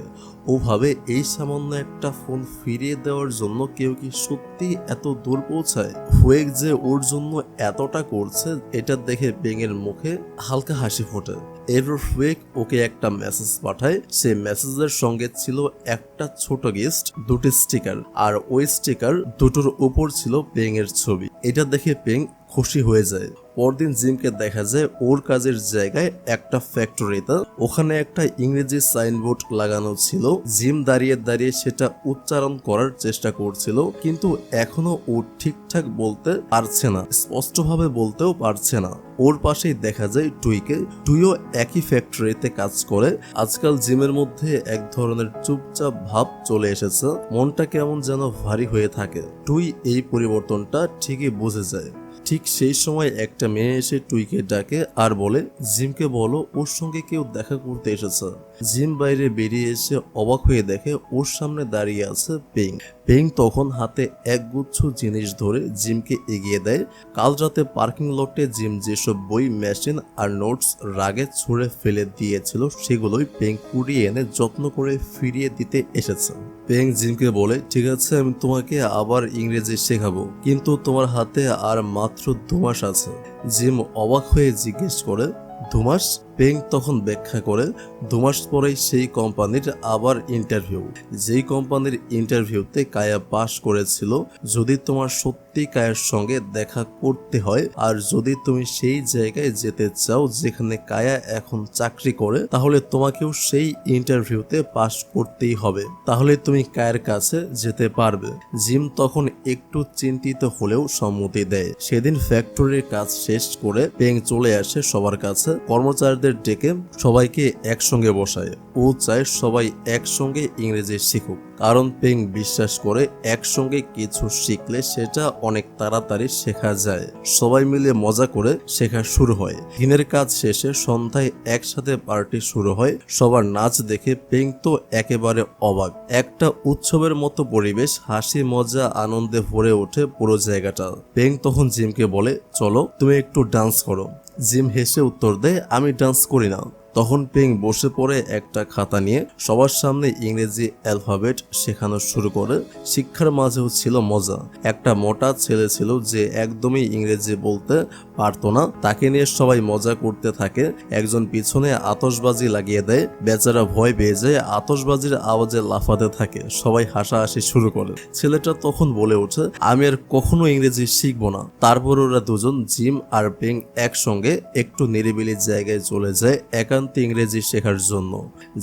ও ভাবে এই সামান্য একটা ফোন ফিরিয়ে দেওয়ার জন্য কেউ কি সত্যি এত দূর পৌঁছায়? ফুয়েক যে ওর জন্য এতটা করছে এটা দেখে পেং এর মুখে হালকা হাসি ফোটে। এরপর ফুয়েক ওকে একটা মেসেজ পাঠায়। সে মেসেজের সঙ্গে ছিল একটা ছোট গিফট, দুটি স্টিকার, আর ওই স্টিকার দুটোর উপর ছিল পেং এর ছবি। এটা দেখে পেং খুশি হয়ে যায়। পরদিন জিমকে দেখা যায় ওর কাজের জায়গায় একটা ফ্যাক্টরিতে। ওখানে একটা ইংরেজি সাইনবোর্ড লাগানো ছিল। জিম দাঁড়িয়ে দাঁড়িয়ে সেটা উচ্চারণ করার চেষ্টা করছিল, কিন্তু এখনো ও ঠিকঠাক বলতে পারছে না, স্পষ্টভাবে বলতেও পারছে না। ওর পাশেই দেখা যায় টুইকে। টুইও একই ফ্যাক্টরিতে কাজ করে। আজকাল জিমের মধ্যে এক ধরনের চুপচাপ ভাব চলে এসেছে, মনটা কেমন যেন ভারী হয়ে থাকে। টুই এই পরিবর্তনটা ঠিকই বুঝে যায়। ঠিক সেই সময় একটা মেয়ে এসে টুইকে ডাকে আর বলে, জিমকে বলো ওর সঙ্গে কেউ দেখা করতে এসেছে। জিম বাইরে বেরিয়ে এসে অবাক হয়ে দেখে ওর সামনে দাঁড়িয়ে আছে পেং। পেং তখন হাতে একগুচ্ছ জিনিস ধরে জিমকে এগিয়ে দেয়। কাল রাতে পার্কিং লটে জিম যেসব বই, মেশিন আর নোটস রাগে ছুঁড়ে ফেলে দিয়েছিল সেগুলোই পেং কুড়িয়ে এনে যত্ন করে ফিরিয়ে দিতে এসেছে। পেং জিমকে বলে, ঠিক আছে আমি তোমাকে আবার ইংরেজি শেখাবো, কিন্তু তোমার হাতে আর মাত্র 2 মাস আছে। জিম অবাক হয়ে জিজ্ঞেস করে, 2 মাস? পেং তখন ব্যাখ্যা করে, 2 মাস পরেই সেই কোম্পানির আবার ইন্টারভিউ, যেই কোম্পানির ইন্টারভিউতে কায়া পাশ করেছিল। যদি তোমার সত্যি কায়ার সঙ্গে দেখা করতে হয় আর যদি তুমি সেই জায়গায় যেতে চাও যেখানে কায়া এখন চাকরি করে, তাহলে তোমাকেও সেই ইন্টারভিউতে পাশ করতেই হবে, তাহলে তুমি কায়ার কাছে যেতে পারবে। জিম তখন একটু চিন্তিত হলেও সম্মতি দেয়। সেদিন ফ্যাক্টরির কাজ শেষ করে পেং চলে আসে সবার কাছে। কর্মচারীদের ডেকে সবাইকে একসঙ্গে বসায়। ও চায় সবাই একসঙ্গে ইংরেজি শিখুক, কারণ পেং বিশ্বাস করে একসঙ্গে কিছু শিখলে সেটা অনেক তাড়াতাড়ি শেখা যায়। সবাই মিলে মজা করে শেখা শুরু হয়। দিনের কাজ শেষে সন্ধ্যায় একসাথে পার্টি শুরু হয়। সবার নাচ দেখে পেং তো একেবারে অবাক। একটা উৎসবের মতো পরিবেশ, হাসি মজা আনন্দে ভরে ওঠে পুরো জায়গাটা। পেং তখন জিমকে বলে, চলো তুমি একটু ডান্স করো। জিম হেসে উত্তর দেয়, আমি ডান্স করি না। তখন পেং বসে পড়ে একটা খাতা নিয়ে সবার সামনে ইংরেজি অ্যালফাবেট শেখানো শুরু করে। শিক্ষার মাঝেও ছিল মজা। একটা মোটা ছেলে ছিল যে একদমই ইংরেজি বলতে পারতো না, তাকে নিয়ে সবাই মজা করতে থাকে। একজন পিছনে আতশবাজি লাগিয়ে দেয়, বেচারা ভয় পেয়ে যায়, আতশবাজির আওয়াজে লাফাতে থাকে। সবাই হাসাহাসি শুরু করে। ছেলেটা তখন বলে ওঠে, আমি আর কখনো ইংরেজি শিখবো না। তারপর ওরা দুজন, জিম আর পেং, একসঙ্গে একটু নিরিবিলি জায়গায় চলে যায়। একা ক্লান্তি ইংরেজি শেখার জন্য।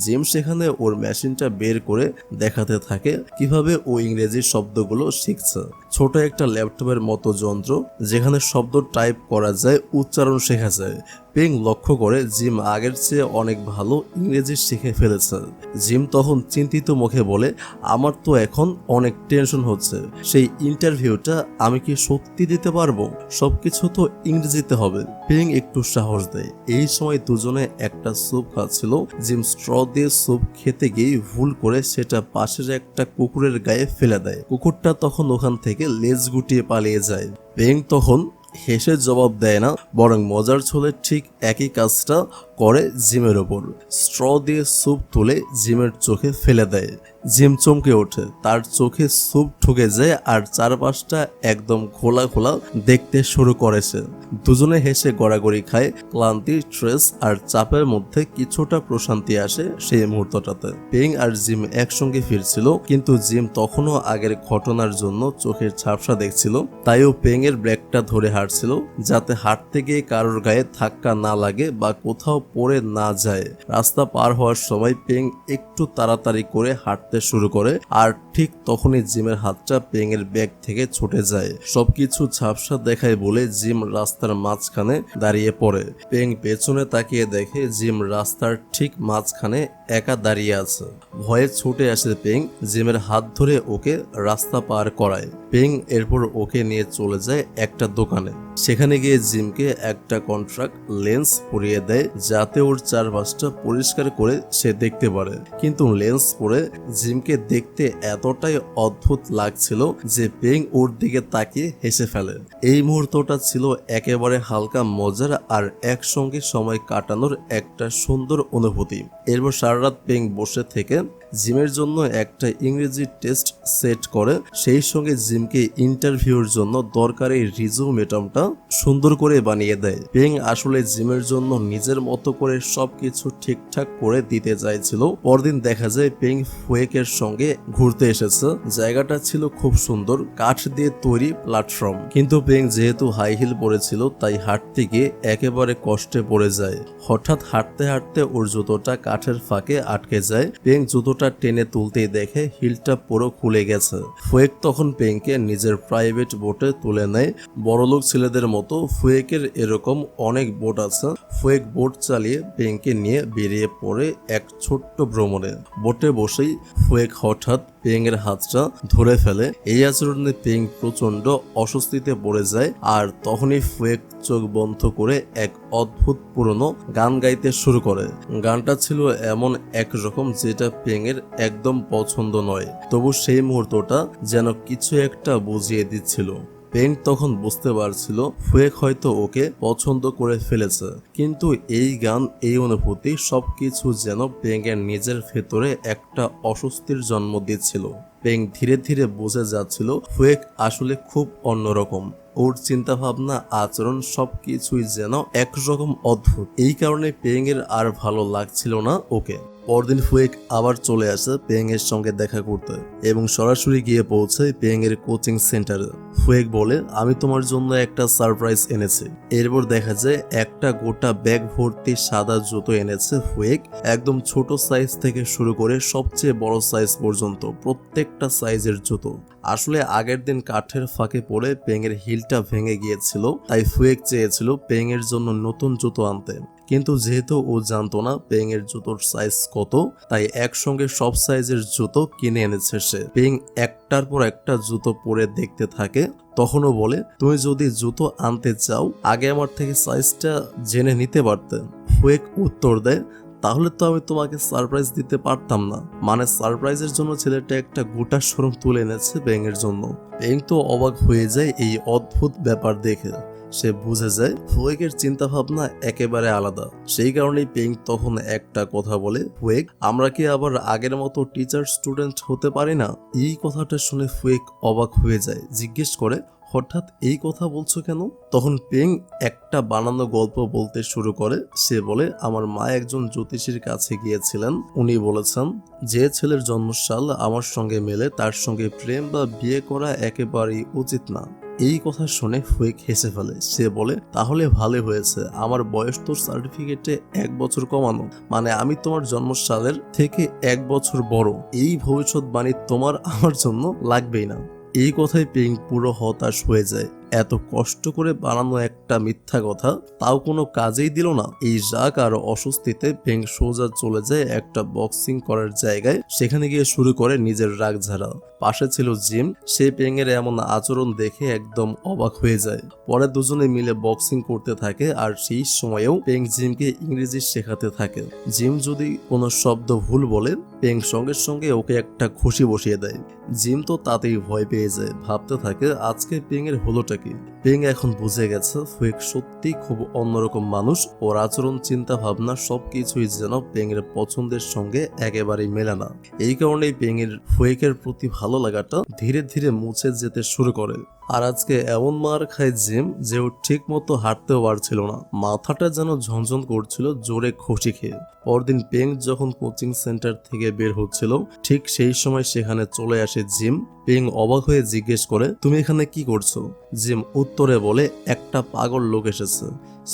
জিম সেখানে ওর মেশিনটা বের করে দেখাতে থাকে কিভাবে ও ইংরেজি শব্দগুলো শিখছে। ছোট একটা ল্যাপটপের মতো যন্ত্র যেখানে শব্দ টাইপ করা যায়, উচ্চারণ শেখা যায়। পেং লক্ষ্য করে জিম আগের চেয়ে অনেক ভালো ইংরেজি শিখে ফেলেছে। জিম তখন চিন্তিত মুখে বলে, আমার তো এখন অনেক টেনশন হচ্ছে। সেই ইন্টারভিউটা আমি কি সত্যি দিতে পারবো? সবকিছু তো ইংরেজিতে হবে। পেং একটু সাহস দেয়। এই সময় দুজনে একটা স্যুপ খাচ্ছিল। জিম স্ট্র দিয়ে স্যুপ খেতে গিয়ে ভুল করে সেটা পাশের একটা কুকুরের গায়ে ফেলে দেয়। কুকুরটা তখন ওখান থেকে লেজ গুটিয়ে পালিয়ে যায়। পেং তখন হেসে জবাব দেয় না, বরং মজার ছলে ঠিক একই কাজটা করে জিমের ওপর। স্ট্র দিয়ে স্যুপ তুলে জিমের চোখে ফেলে দেয়। জিম চমকে ওঠে, তার চোখে স্যুপ ঢুকে যায় আর চারপাশটা একদম খোলা খোলা দেখতে শুরু করেছে। দুজনে হেসে গড়াগড়ি খায়। ক্লান্তি, স্ট্রেস আর চাপের মধ্যে কিছুটা প্রশান্তি আসে সেই মুহূর্তটাতে। পেং আর জিম একসঙ্গে ফিরছিল, কিন্তু জিম তখনও আগের ঘটনার জন্য চোখের ঝাপসা দেখছিল। তাইও পেং এর ব্রেকটা ধরে হাঁটছিল, যাতে হাঁটতে গিয়ে কারোর গায়ে ধাক্কা না লাগে বা কোথাও পড়ে না যায়। রাস্তা পার হওয়ার সময় পেং একটু তাড়াতাড়ি করে হাঁটতে শুরু করে, আর ঠিক তখনই জিমের হাতটা পেং এর ব্যাগ থেকে ছুটে যায়। সবকিছু ঝাপসা দেখায় বলে জিম রাস্তার মাঝখানে দাঁড়িয়ে পড়ে। পেং পেছনে তাকিয়ে দেখে জিম রাস্তার ঠিক মাঝখানে একা দাঁড়িয়ে আছে। ভয়ে ছুটে আসে পেং, জিমের হাত ধরে ওকে রাস্তা পার করায়। পেং এরপর ওকে নিয়ে চলে যায় একটা দোকানে। সেখানে গিয়ে জিমকে একটা কন্ট্রাক্ট লেন্স পরিয়ে দেয়, যাতে ওর চারপাশটা পরিষ্কার করে সে দেখতে পারে। কিন্তু লেন্স পরে জিমকে দেখতে এতটাই অদ্ভুত লাগছিল যে পেং ওর দিকে তাকিয়ে হেসে ফেলে। এই মুহূর্তটা ছিল একেবারে হালকা মজার আর একসঙ্গে সময় কাটানোর একটা সুন্দর অনুভূতি। এরপর সারা রাত পেং বসে থেকে জিমের জন্য একটা ইংরেজি টেস্ট সেট করে, সেই সঙ্গে জিমকে ইন্টারভিউর জন্য দরকারি রিজুমেটামটা সুন্দর করে বানিয়ে দেয়। পেং আসলে জিমের জন্য নিজের মতো করে সবকিছু ঠিকঠাক করে দিতে চাইছিল। পরদিন দেখা যায় পেং ফুয়েকের সঙ্গে ঘুরতে এসেছে। জায়গাটা ছিল খুব সুন্দর, কাঠ দিয়ে তৈরি প্ল্যাটফর্ম। কিন্তু পেং যেহেতু হাই হিল পরেছিল, তাই হাঁটতে গিয়ে একেবারে কষ্টে পড়ে যায়। হঠাৎ হাঁটতে হাঁটতে ওর জুতোটা কাঠের ফাঁকে আটকে যায়। পেং জুতোটা টেনে তুলতেই দেখে হিলটা পুরো খুলে গেছে। ফুয়েক তখন পেংকে নিজের প্রাইভেট বোটে তুলে নেয়। বড়লোক ছেলেদের মতো ফুয়েকের এরকম অনেক বোট আছে। ফুয়েক বোট চালিয়ে পেংকে নিয়ে বেরিয়ে পড়ে এক ছোট্ট ভ্রমণে। বোটে বসেই ফুয়েক হঠাৎ পেং এর হাতটা ধরে ফেলে। এই আচরণে পেং প্রচন্ড অস্বস্তিতে পড়ে যায়, আর তখনই ফুয়েক চোখ বন্ধ করে এক অদ্ভুত পুরনো গান গাইতে শুরু করে। গানটা ছিল এমন একরকম যেটা পেং এর একদম পছন্দ নয়, তবু সেই মুহূর্তটা যেন কিছু একটা বুঝিয়ে দিচ্ছিল। পেং তখন বুঝতে পারছিল ফুয়েক হয়তো ওকে পছন্দ করে ফেলেছে, কিন্তু এই গান, এই অনুভূতি সবকিছু যেন পেং এর নিজের ভেতরে একটা অস্বস্তির জন্ম দিচ্ছিল। পেং ধীরে ধীরে বুঝে যাচ্ছিল ফুয়েক আসলে খুব অন্যরকম। ওর চিন্তা ভাবনা, আচরণ সবকিছুই যেন একরকম অদ্ভুত। এই কারণে পেং এর আর ভালো লাগছিল না ওকে। পরদিন ফুয়েক আবার চলে আসে পেং এর সঙ্গে দেখা করতে এবং সরাসরি গিয়ে পৌঁছায় পেং এর কোচিং সেন্টারে। ফুয়েক বলে, আমি তোমার জন্য একটা সারপ্রাইজ এনেছি। এরপর দেখা যায় একটা গোটা ব্যাগ ভর্তি সাদা জুতো এনেছে ফুয়েক। একদম ছোট সাইজ থেকে শুরু করে সবচেয়ে বড় সাইজ পর্যন্ত প্রত্যেকটা সাইজের জুতো। আসলে আগের দিন কাঠের ফাঁকে পড়ে পেং এর হিলটা ভেঙে গিয়েছিল, তাই ফুয়েক চেয়েছিল পেং এর জন্য নতুন জুতো আনতে। কিন্তু যেহেতু ও জানতো না পেং এর জুতোর সাইজ কত, তাই একসঙ্গে সব সাইজের জুতো কিনে এনেছে সে। পেং একটার পর একটা জুতো পরে দেখতে থাকে। তখনও বলে, তুমি যদি জুতো আনতে চাও আগে আমার থেকে সাইজটা জেনে নিতে পারতে। ফুয়েক উত্তর দেয়, তাহলে তো আমি তোমাকে সারপ্রাইজ দিতে পারতাম না। মানে সারপ্রাইজের জন্য ছেলেটা একটা গোটা শোরুম তুলে এনেছে পেং এর জন্য। পেং তো অবাক হয়ে যায় এই অদ্ভুত ব্যাপার দেখে। সে বুঝে যায় ফুয়েকের চিন্তা ভাবনা একেবারে আলাদা। সেই কারণেই পেং তখন একটা কথা বলে, ফুয়েক, আমরা কি আবার আগের মতো টিচার স্টুডেন্ট হতে পারি না? এই কথাটা শুনে ফুয়েক অবাক হয়ে যায়, জিজ্ঞেস করে, হঠাৎ এই কথা বলছো কেন? তখন পেং একটা বানানো গল্প বলতে শুরু করে। সে বলে, আমার মা একজন জ্যোতিষীর কাছে গিয়েছিলেন। উনি বলেছেন যে ছেলের জন্মসাল আমার সঙ্গে মেলে তার সঙ্গে প্রেম বা বিয়ে করা একেবারেই উচিত না। এই কথা শুনে ফুয়েক হেসে ফেলে। সে বলে, তাহলে ভালো হয়েছে, আমার বয়স তোর সার্টিফিকেটে 1 বছর কমানো, মানে আমি তোমার জন্মসালের থেকে 1 বছর বড়। এই ভবিষ্যৎবাণী তোমার আমার জন্য লাগবেই না। এই কথায় পেং পুরো হতাশ হয়ে যায়। এত কষ্ট করে বানানো একটা মিথ্যা কথা তাও কোনো কাজেই দিল না। এই রাগ আর অস্বস্তিতে পেং সোজা চলে যায় একটা বক্সিং করার জায়গায়। সেখানে গিয়ে শুরু করে নিজের রাগ ঝাড়া। পাশে ছিল জিম। সে পেং এর এমন আচরণ দেখে একদম অবাক হয়ে যায়। পরে দুজনে মিলে বক্সিং করতে থাকে আর সেই সময়েও পেং জিমকে ইংরেজি শেখাতে থাকে। জিম যদি কোনো শব্দ ভুল বলে পেং সঙ্গে সঙ্গে ওকে একটা খুশি বসিয়ে দেয়। জিম তো তাতেই ভয় পেয়ে যায়, ভাবতে থাকে আজকে পেং এর হলোটা কি। পেং এখন বুঝে গেছে ফুয়েক সত্যি খুব অন্যরকম মানুষ। ওর আচরণ, চিন্তা ভাবনা সবকিছুই যেন পেং এর পছন্দের সঙ্গে একেবারেই মেলে না। এই কারণেই পেং এর ফুয়েকের প্রতি ভালো লাগাটা ধীরে ধীরে মুছে যেতে শুরু করে। আর আজকে এমন মার খায় জিম যে ও ঠিক মতো হাঁটতেও পারছিল না, মাথাটা যেন ঝনঝন করছিল জোরে খুশি খেয়ে। পরদিন পেং যখন কোচিং সেন্টার থেকে বের হচ্ছিল ঠিক সেই সময় সেখানে চলে আসে জিম। পেং অবাক হয়ে জিজ্ঞেস করে, তুমি এখানে কি করছো? জিম উত্তরে বলে, একটা পাগল লোক এসেছে,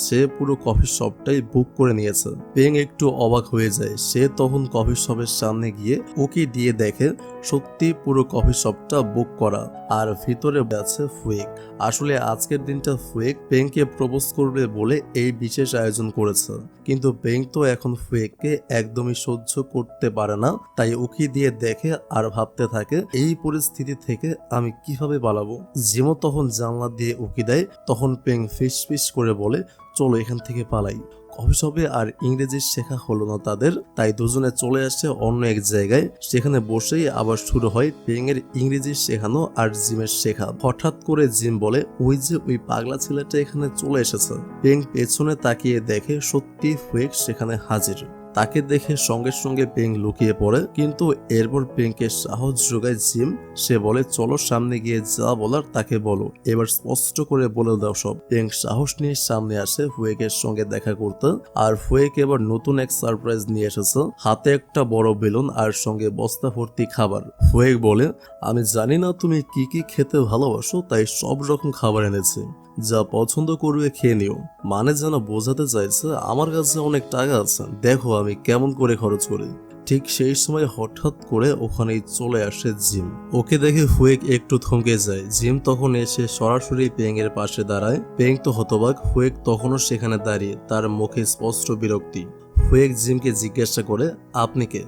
সে পুরো কফি শপটাই বুক করে নিয়েছে। পেং একটু অবাক হয়ে যায়। সে তখন কফি শপের সামনে গিয়ে ওকে দিয়ে দেখে সত্যি পুরো কফি শপটা বুক করা আর ভিতরে আছে ফুয়েক। আসলে আজকের দিনটা ফুয়েক পেংকে প্রপোজ করবে বলে এই বিশেষ আয়োজন করেছে, কিন্তু পেং তো এখন ফুয়েককে একদমই সহ্য করতে পারে না। তাই ওকে দিয়ে দেখে আর ভাবতে থাকে এই পরিস্থিতি থেকে আমি কিভাবে পালাবো। জিমও তখন জানলা দিয়ে উকি দেয়। তখন পেং ফিস ফিস করে বলে, চলো এখান থেকে পালাই। কফি শপে আর ইংরেজি শেখা হলো না তাদের, তাই দুজনে চলে আসে অন্য এক জায়গায়। সেখানে বসেই আবার শুরু হয় পেং এর ইংরেজি শেখানো আর জিমের শেখা। হঠাৎ করে জিম বলে, ওই যে ওই পাগলা ছেলেটা এখানে চলে এসেছে। পেং পেছনে তাকিয়ে দেখে সত্যি ফুয়েক সেখানে হাজির। তাকে দেখে সঙ্গে সঙ্গে পেং লুকিয়ে পড়ে, কিন্তু এরপর পেংকে সাহস যোগায় জিম। সে বলে, চলো সামনে গিয়ে যা বলার তাকে বলো, এবার স্পষ্ট করে বলে দাও সব। পেং সাহস নিয়ে সামনে আসে ফুয়েকের সঙ্গে দেখা করতে। আর ফুয়েক এবার নতুন এক সারপ্রাইজ নিয়ে এসেছে, হাতে একটা বড় বেলুন আর সঙ্গে বস্তা ভর্তি খাবার। ফুয়েক বলে, আমি জানি না তুমি কি কি খেতে ভালোবাসো, তাই সব রকম খাবার এনেছি, যা পছন্দ করবে খেয়ে নিও। মানে যেন বোঝাতে চাইছে আমার কাছে অনেক টাকা আছে, দেখো আমি কেমন করে খরচ করি। ঠিক সেই সময় হঠাৎ করে ওখানেই চলে আসে জিম। ওকে দেখে ফুয়েক একটু থমকে যায়। জিম তখন এসে সরাসরি পেং এর পাশে দাঁড়ায়। পেং তো হতবাক, ফুয়েক তখনও সেখানে দাঁড়িয়ে, তার মুখে স্পষ্ট বিরক্তি। ফুয়েক জিমকে জিজ্ঞাসা করে, আপনি কে?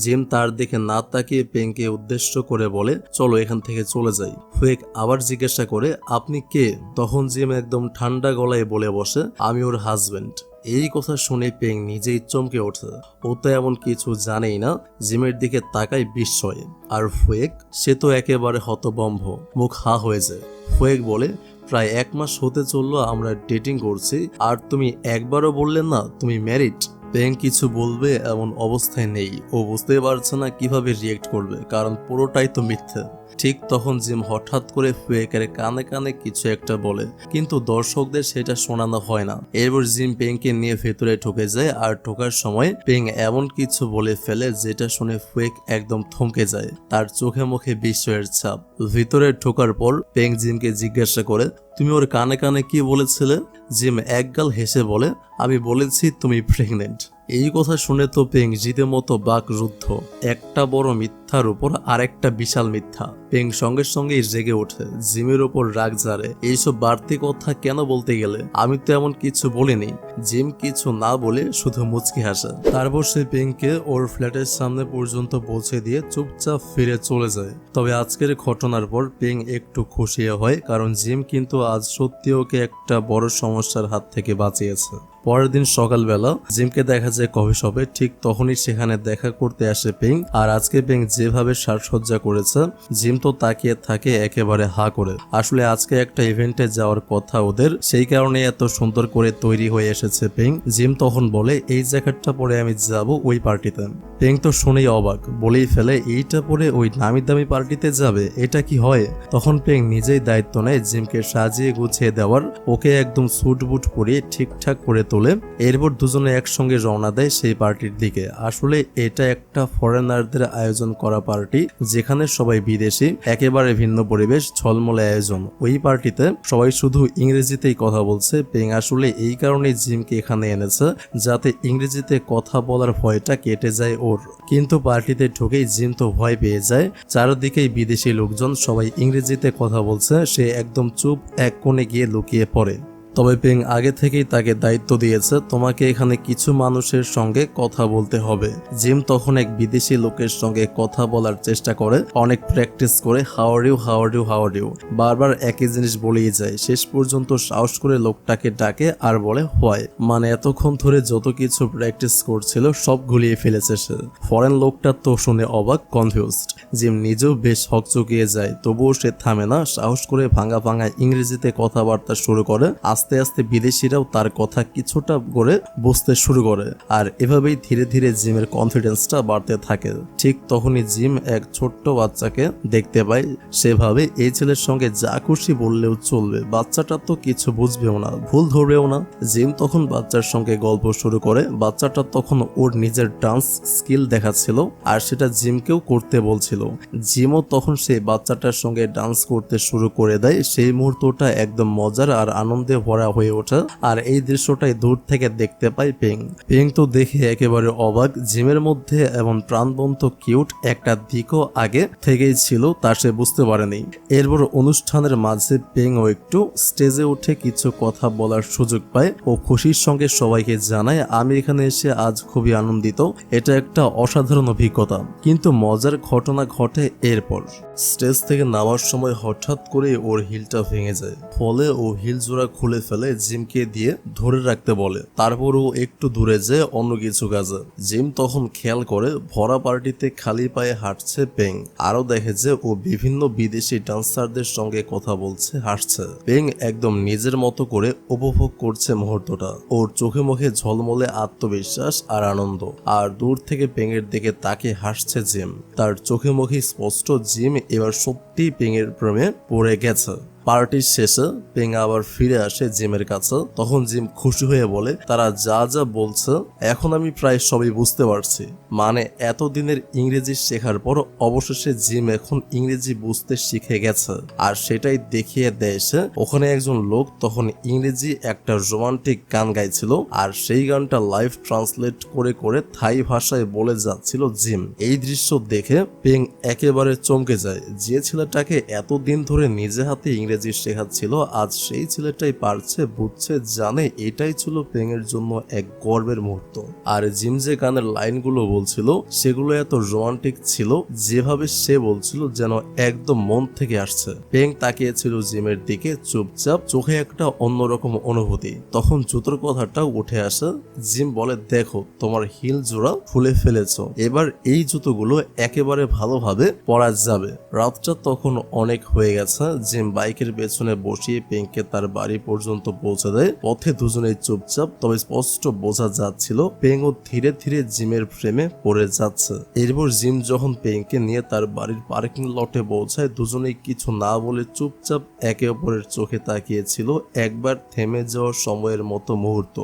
জিম তার দিকে না তাকিয়ে পেংকে উদ্দেশ্য করে বলে, চলো এখান থেকে চলে যাই। ফুয়েক আবার জিজ্ঞাসা করে, আপনি কে? তখন জিম একদম ঠান্ডা গলায় বলে বসে, আমি ওর হাজবেন্ড। এই কথা শুনে পেং নিজেই চমকে ওঠে। ও তো এমন কিছু জানেই না। জিমের দিকে তাকায় বিস্ময়ে। আর ফুয়েক, সে তো একেবারে হতভম্ব, মুখ হা হয়ে যায়। ফুয়েক বলে, প্রায় 1 মাস হতে চললো আমরা ডেটিং করছি, আর তুমি একবারও বললেন না তুমি ম্যারিড। পেং কিছু বলবে এমন অবস্থায় নেই। ও বুঝতে পারছে না কিভাবে রিয়েক্ট করবে, কারণ পুরোটাই তো মিথ্যে। ঠিক তখন জিম হঠাৎ করে ফুয়েকের কানে কানে কিছু একটা বলে, কিন্তু দর্শকদের সেটা শোনানো হয় না। এরপর জিম পেংকে নিয়ে ভেতরে ঢুকে যায়, আর ঢোকার সময় পেং এমন কিছু বলে ফেলে যেটা শুনে ফুয়েক একদম থমকে যায়। তার চোখে মুখে বিস্ময়ের ছাপ। ভিতরে ঢোকার পর পেং জিমকে জিজ্ঞাসা করে, তুমি ওর কানে কানে কি বলেছিলে? জিম একগাল হেসে বলে, আমি বলেছি তুমি প্রেগনেন্ট। এই কথা শুনে তো পেং জিতের মতো বাকরুদ্ধ। একটা বড় মিথ্যার উপর আরেকটা বিশাল মিথ্যা। পেং সঙ্গে সঙ্গেই জেগে ওঠে, জিমের উপর রাগ ঝাড়ে। এইসব বাড়তি কথা কেন বলতে গেলে, আমি তো এমন কিছু বলিনি। জিম কিছু না বলে শুধু মুচকি হাসে। তারপর সে পেংকে ওর ফ্ল্যাটের সামনে পর্যন্ত পৌঁছে দিয়ে চুপচাপ ফিরে চলে যায়। তবে আজকের ঘটনার পর পেং একটু খুশি হয়, কারণ জিম কিন্তু আজ সত্যি ওকে একটা বড় সমস্যার হাত থেকে বাঁচিয়েছে। পরের দিন সকালবেলা জিমকে দেখা যায় কফি শপে। ঠিক তখনই সেখানে দেখা করতে আসে পেং। আর আজকে পেং যেভাবে সাজসজ্জা করেছে, জিম তো তাকিয়ে থাকে একেবারে হা করে। আসলে আজকে একটা ইভেন্টে যাওয়ার কথা ওদের, সেই কারণে এত সুন্দর করে তৈরি হয়ে এসেছে পেং। জিম তখন বলে, এই জ্যাকেটটা পরে আমি যাব ওই পার্টিতে। পেং তো শুনেই অবাক, বলেই ফেলে, এইটা পরে ওই নামি দামি পার্টিতে যাবে? এটা কি হয়? তখন পেং নিজেই দায়িত্ব নেয় জিমকে সাজিয়ে গুছিয়ে দেওয়ার। ওকে একদম স্যুট বুট পরিয়ে ঠিকঠাক করে তোলে। এরপর দুজনে একসঙ্গে রওনা দেয় সেই পার্টির দিকে। আসলে এটা একটা ফরেনারদের আয়োজন করা পার্টি, যেখানে সবাই বিদেশি, একেবারে ভিন্ন পরিবেশ, ঝলমলে আয়োজন। ওই পার্টিতে সবাই শুধু ইংরেজিতেই কথা বলছে। পেং আসলে এই কারণেই জিমকে এখানে এনেছে, যাতে ইংরেজিতে কথা বলার ভয়টা কেটে যায় ওর। কিন্তু পার্টিতে ঢুকেই জিম তো ভয় পেয়ে যায়। চারদিকেই বিদেশি লোকজন, সবাই ইংরেজিতে কথা বলছে। সে একদম চুপ, এক কোণে গিয়ে লুকিয়ে পড়ে। তবে পেং আগে থেকেই তাকে দায়িত্ব দিয়েছে, তোমাকে এখানে কিছু মানুষের সঙ্গে কথা বলতে হবে। জিম তখন এক বিদেশি লোকের সঙ্গে কথা বলার চেষ্টা করে, অনেক প্র্যাকটিস করে, how are you how are you how are you বারবার একই জিনিস বলেই যায়। শেষ পর্যন্ত সাহস করে লোকটাকে ডাকে আর বলে হোয়াই। মানে এতক্ষণ ধরে যত কিছু প্র্যাকটিস করছিল সব গুলিয়ে ফেলেছে সে। ফরেন লোকটা তো শুনে অবাক, কনফিউজড। জিম নিজেও বেশ হকচকিয়ে যায়, তবুও সে থামে না। সাহস করে ভাঙা ভাঙা ইংরেজিতে কথাবার্তা শুরু করে। আস্তে আস্তে বিদেশিরাও তার কথা কিছুটা করে বুঝতে শুরু করে, আর এভাবেই ধীরে ধীরে জিমের কনফিডেন্সটা বাড়তে থাকে। ঠিক তখনই জিম এক ছোট্ট বাচ্চাকে দেখতে পায়। সেভাবে এই ছেলের সঙ্গে যা খুশি বললেও চলবে, বাচ্চাটা তো কিছু বুঝবেও না, ভুল ধরবেও না। জিম তখন বাচ্চার সঙ্গে গল্প শুরু করে। বাচ্চাটা তখন ওর নিজের ডান্স স্কিল দেখাচ্ছিল, আর সেটা জিমকেও করতে বলছিল। জিমও তখন সেই বাচ্চাটার সঙ্গে ডান্স করতে শুরু করে দেয়। সেই মুহূর্তটা একদম মজার আর আনন্দে ভরা হয়ে ওঠে। আর এই দৃশ্যটাই দূর থেকে দেখতে পায় পেং। পেং তো দেখে একেবারে অবাক। জিমের মধ্যে এমন প্রাণবন্ত কিউট একটা দিকও আগে থেকেই ছিল, তা সে বুঝতে পারেনি। এরপর অনুষ্ঠানের মাঝে পেংও একটু স্টেজে উঠে কিছু কথা বলার সুযোগ পায়। ও খুশির সঙ্গে সবাইকে জানায়, আমি এখানে এসে আজ খুবই আনন্দিত, এটা একটা অসাধারণ অভিজ্ঞতা। কিন্তু মজার ঘটনা ঘটে এরপর। স্টেজ থেকে নামার সময় হঠাৎ করে ওর হিলটা ভেঙে যায়, ফলে ও হিল জোড়া খুলে ফেলে জিমকে দিয়ে ধরে রাখতে বলে। তারপর ও একটু দূরে যায় অন্য কিছু কাজে। জিম তখন খেয়াল করে ভরা পার্টিতে খালি পায়ে হাঁটছে পেং। আরো দেখে যে ও বিভিন্ন বিদেশি ডান্সারদের সঙ্গে কথা বলছে, হাসছে। পেং একদম নিজের মতো করে উপভোগ করছে মুহূর্তটা। ওর চোখে মুখে ঝলমলে আত্মবিশ্বাস আর আনন্দ। আর দূর থেকে পেংয়ের দিকে তাকে হাসছে জিম। তার চোখে মুখে স্পষ্ট জিম এবার সত্যি পেংয়ের প্রেমে পড়ে গেছে। পার্টির শেষে পেং আবার ফিরে আসে জিমের কাছে। তখন জিম খুশি হয়ে বলে, তারা যা যা বলছে এখন আমি প্রায় সবই বুঝতে পারছি। মানে এতদিনের ইংরেজি শেখার পর অবশেষে জিম এখন ইংরেজি বুঝতে শিখে গেছে। আর সেটাই দেখিয়ে দেয় সে। ওখানে একজন লোক তখন ইংরেজি একটা রোমান্টিক গান গাইছিল, আর সেই গানটা লাইভ ট্রান্সলেট করে করে থাই ভাষায় বলে যাচ্ছিল জিম। এই দৃশ্য দেখে পেং একেবারে চমকে যায়। যে ছেলেটাকে এতদিন ধরে নিজে হাতে ইংরেজি শেখাচ্ছিল, আজ সেই ছেলেটাই পারছে, বুঝছে, জানে। এটাই ছিল পেংয়ের জন্য এক গর্বের মুহূর্ত। আর জিম যে গানের লাইনগুলো বলছিল সেগুলো এত রোমান্টিক ছিল, যেভাবে সে বলছিল যেন একদম মন থেকে আসছে। পেং তাকিয়েছিল জিমের দিকে চুপচাপ, চোখে একটা অন্যরকম অনুভূতি। তখন জুতোর কথাটা উঠে আসে। জিম বলে, দেখো তোমার হিল জোড়া খুলে ফেলেছো, এবার এই জুতোগুলো একেবারে ভালোভাবে পরা যাবে। রাতটা তখন অনেক হয়ে গেছে। জিম বাইকের পেছনে বসিয়ে পেংকে তার বাড়ি পর্যন্ত পৌঁছে দেয়। পথে দুজনেই চুপচাপ, তবে স্পষ্ট বোঝা যাচ্ছিল পেংও ধীরে ধীরে জিমের প্রেমে পড়ে যাচ্ছে। এরপর জিম যখন পেংকে নিয়ে তার বাড়ির পার্কিং লটে পৌঁছায়, দুজনেই কিছু না বলে চুপচাপ একে অপরের চোখে তাকিয়েছিল। একবার থেমে যাওয়ার সময়ের মতো মুহূর্ত।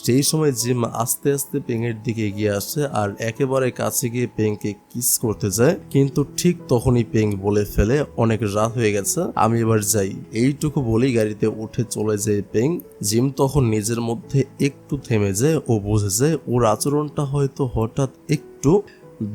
সেই সময় জিম আস্তে আস্তে পেংয়ের দিকে এগিয়ে আসে আর একেবারে কাছে গিয়ে পেংকে কিস করতে যায়। কিন্তু ঠিক তখনই পেং বলে ফেলে, অনেক রাত হয়ে গেছে, আমি এবার যাই। এইটুকু বলেই গাড়িতে উঠে চলে যায় পেং। জিম তখন নিজের মধ্যে একটু থেমে যায়। ও বুঝে যায় ওর আচরণটা হয়তো হঠাৎ একটু